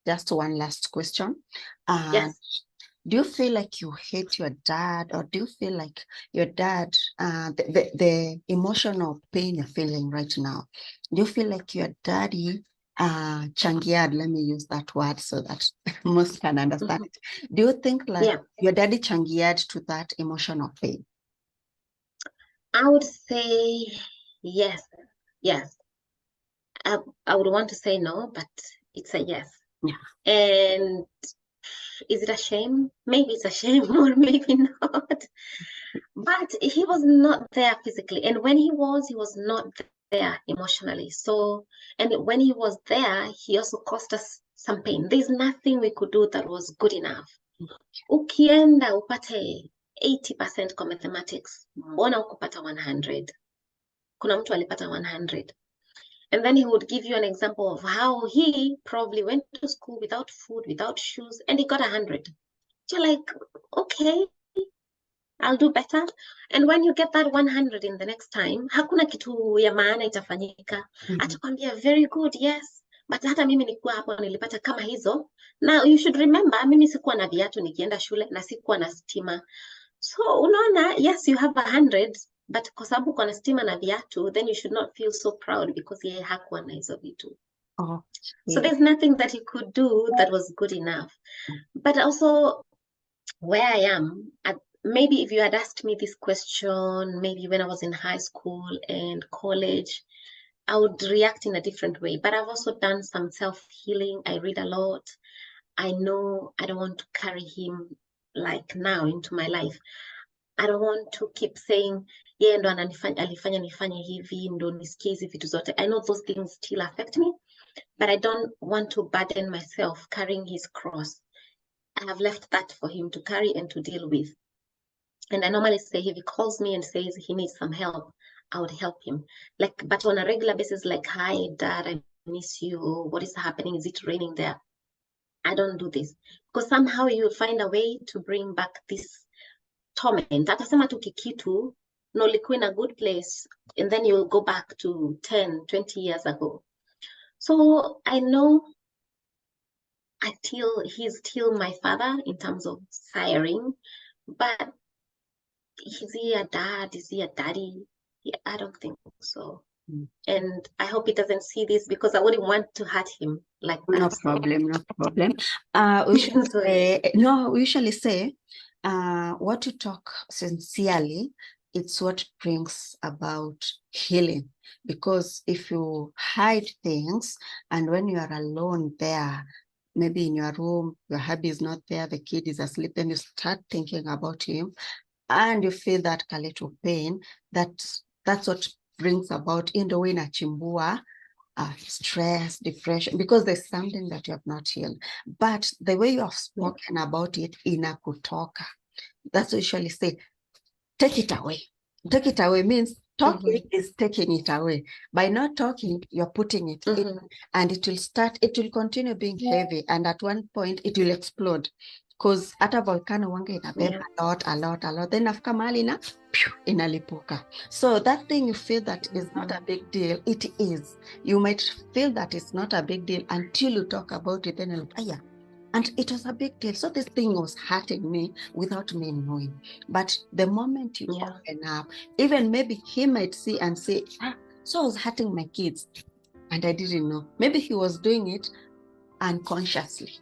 just one last question. Do you feel like you hate your dad, or do you feel like your dad, the emotional pain you're feeling right now, do you feel like your daddy changiad, let me use that word so that most can understand it. Do you think like your daddy changiad to that emotional pain? I would say yes. I would want to say no, but it's a yes. And is it a shame? Maybe it's a shame, or maybe not. But he was not there physically, and when he was not there emotionally. So, and when he was there, he also caused us some pain. There's nothing we could do that was good enough. Ukienda upate 80% kwa mathematics, mbona ukupata 100? Kuna mtu alipata 100. And then he would give you an example of how he probably went to school without food, without shoes, and he got 100. You're like, okay, I'll do better. And when you get that 100 in the next time, hakuna kitu ya maana itafanyika. Atakwambia very good, yes. But hata mimi nikuwa hapo nilipata kama hizo. Now you should remember, mimi sikuwa na viatu nikienda shule na sikuwa na stima. So unaona, yes, you have 100, but kwa sababu uko na stima na viatu, then you should not feel so proud because yeye hakuwa na hizo vitu. So there's nothing that he could do that was good enough. But also where I am, maybe if you had asked me this question, maybe when I was in high school and college, I would react in a different way. But I've also done some self-healing. I read a lot. I know I don't want to carry him like now into my life. I don't want to keep saying, yeah, ndo alifanya nifanye hivi, ndo nisikie hizi vitu zote. I know those things still affect me, but I don't want to burden myself carrying his cross. I have left that for him to carry and to deal with. And I normally say, if he calls me and says he needs some help, I would help him. But on a regular basis, like, hi, Dad, I miss you. What is happening? Is it raining there? I don't do this. Because somehow you'll find a way to bring back this torment. Atasema tu kikitu, no, ulikuwa in a good place, and then you'll go back to 10, 20 years ago. So I know he's still my father in terms of siring, but is he a dad? Is he a daddy? Yeah, I don't think so. And I hope he doesn't see this because I wouldn't want to hurt him like that. No problem. We usually say, what you talk sincerely, it's what brings about healing. Because if you hide things and when you are alone there, maybe in your room, your hubby is not there, the kid is asleep, then you start thinking about him and you feel that little pain, that's what brings about in the way nachimbua, stress, depression, because there's something that you have not healed. But the way you have spoken about it in a kutoka, that's what you usually say, take it away. Take it away means talking is taking it away. By not talking, you're putting it in, and it will continue being heavy, and at one point it will explode. Because at a volcano wange inabeba a lot. Then after mahali inalipuka. So that thing you feel that is not a big deal, it is. You might feel that it's not a big deal until you talk about it, then you're like, yeah. And it was a big deal. So this thing was hurting me without me knowing. But the moment you open up, even maybe he might see and say, so I was hurting my kids and I didn't know. Maybe he was doing it unconsciously.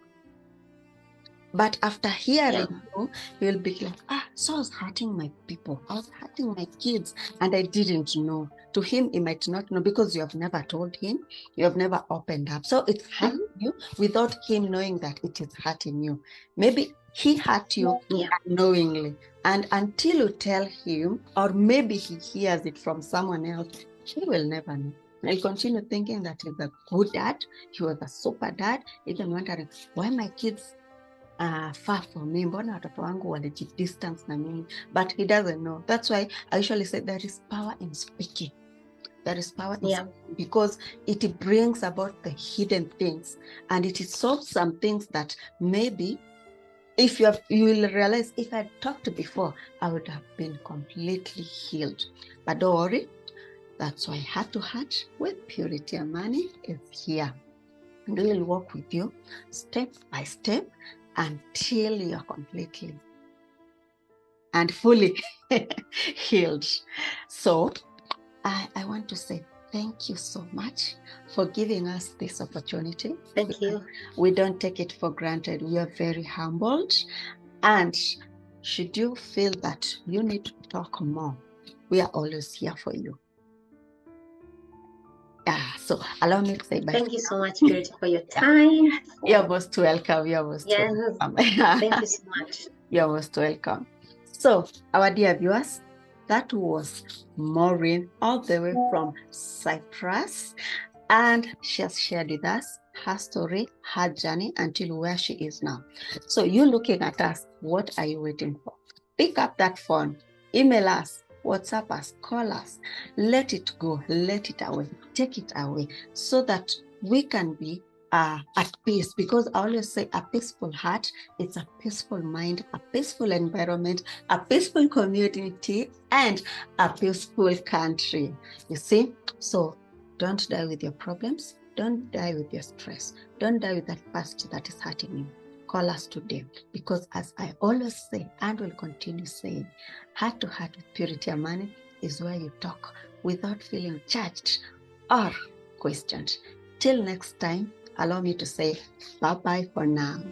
But after hearing you, you'll be like, so I was hurting my people. I was hurting my kids and I didn't know. To him, he might not know because you have never told him. You have never opened up. So it's hurting you without him knowing that it is hurting you. Maybe he hurt you unknowingly. And until you tell him, or maybe he hears it from someone else, he will never know. I'll continue thinking that he's a good dad. He was a super dad. Even wondering, why my kids far from me, mbona watoto wangu walijidistance na mimi? But he doesn't know. That's why I usually say there is power in speaking. There is power in speaking, because it brings about the hidden things, and it solves some things that maybe if you will realize, if I talked before, I would have been completely healed. But don't worry, that's why Heart to Heart with Purity Amani is here. And we will walk with you step by step until you are completely and fully healed. So I want to say thank you so much for giving us this opportunity. Thank you. We don't take it for granted. We are very humbled. And should you feel that you need to talk more, we are always here for you. So allow me to say bye. Thank you so much, Purity, for your time. You're most welcome. You're most welcome. Thank you so much. You're most welcome. So, our dear viewers, that was Maureen, all the way from Cyprus, and she has shared with us her story, her journey until where she is now. So, you looking at us, what are you waiting for? Pick up that phone, email us, WhatsApp us, call us, let it go, let it away, take it away, so that we can be at peace. Because I always say a peaceful heart, it's a peaceful mind, a peaceful environment, a peaceful community, and a peaceful country. You see? So don't die with your problems. Don't die with your stress. Don't die with that past that is hurting you. Call us today, because as I always say and will continue saying, Heart to Heart with Purity Amani is where you talk without feeling judged or questioned. Till next time, allow me to say bye-bye for now.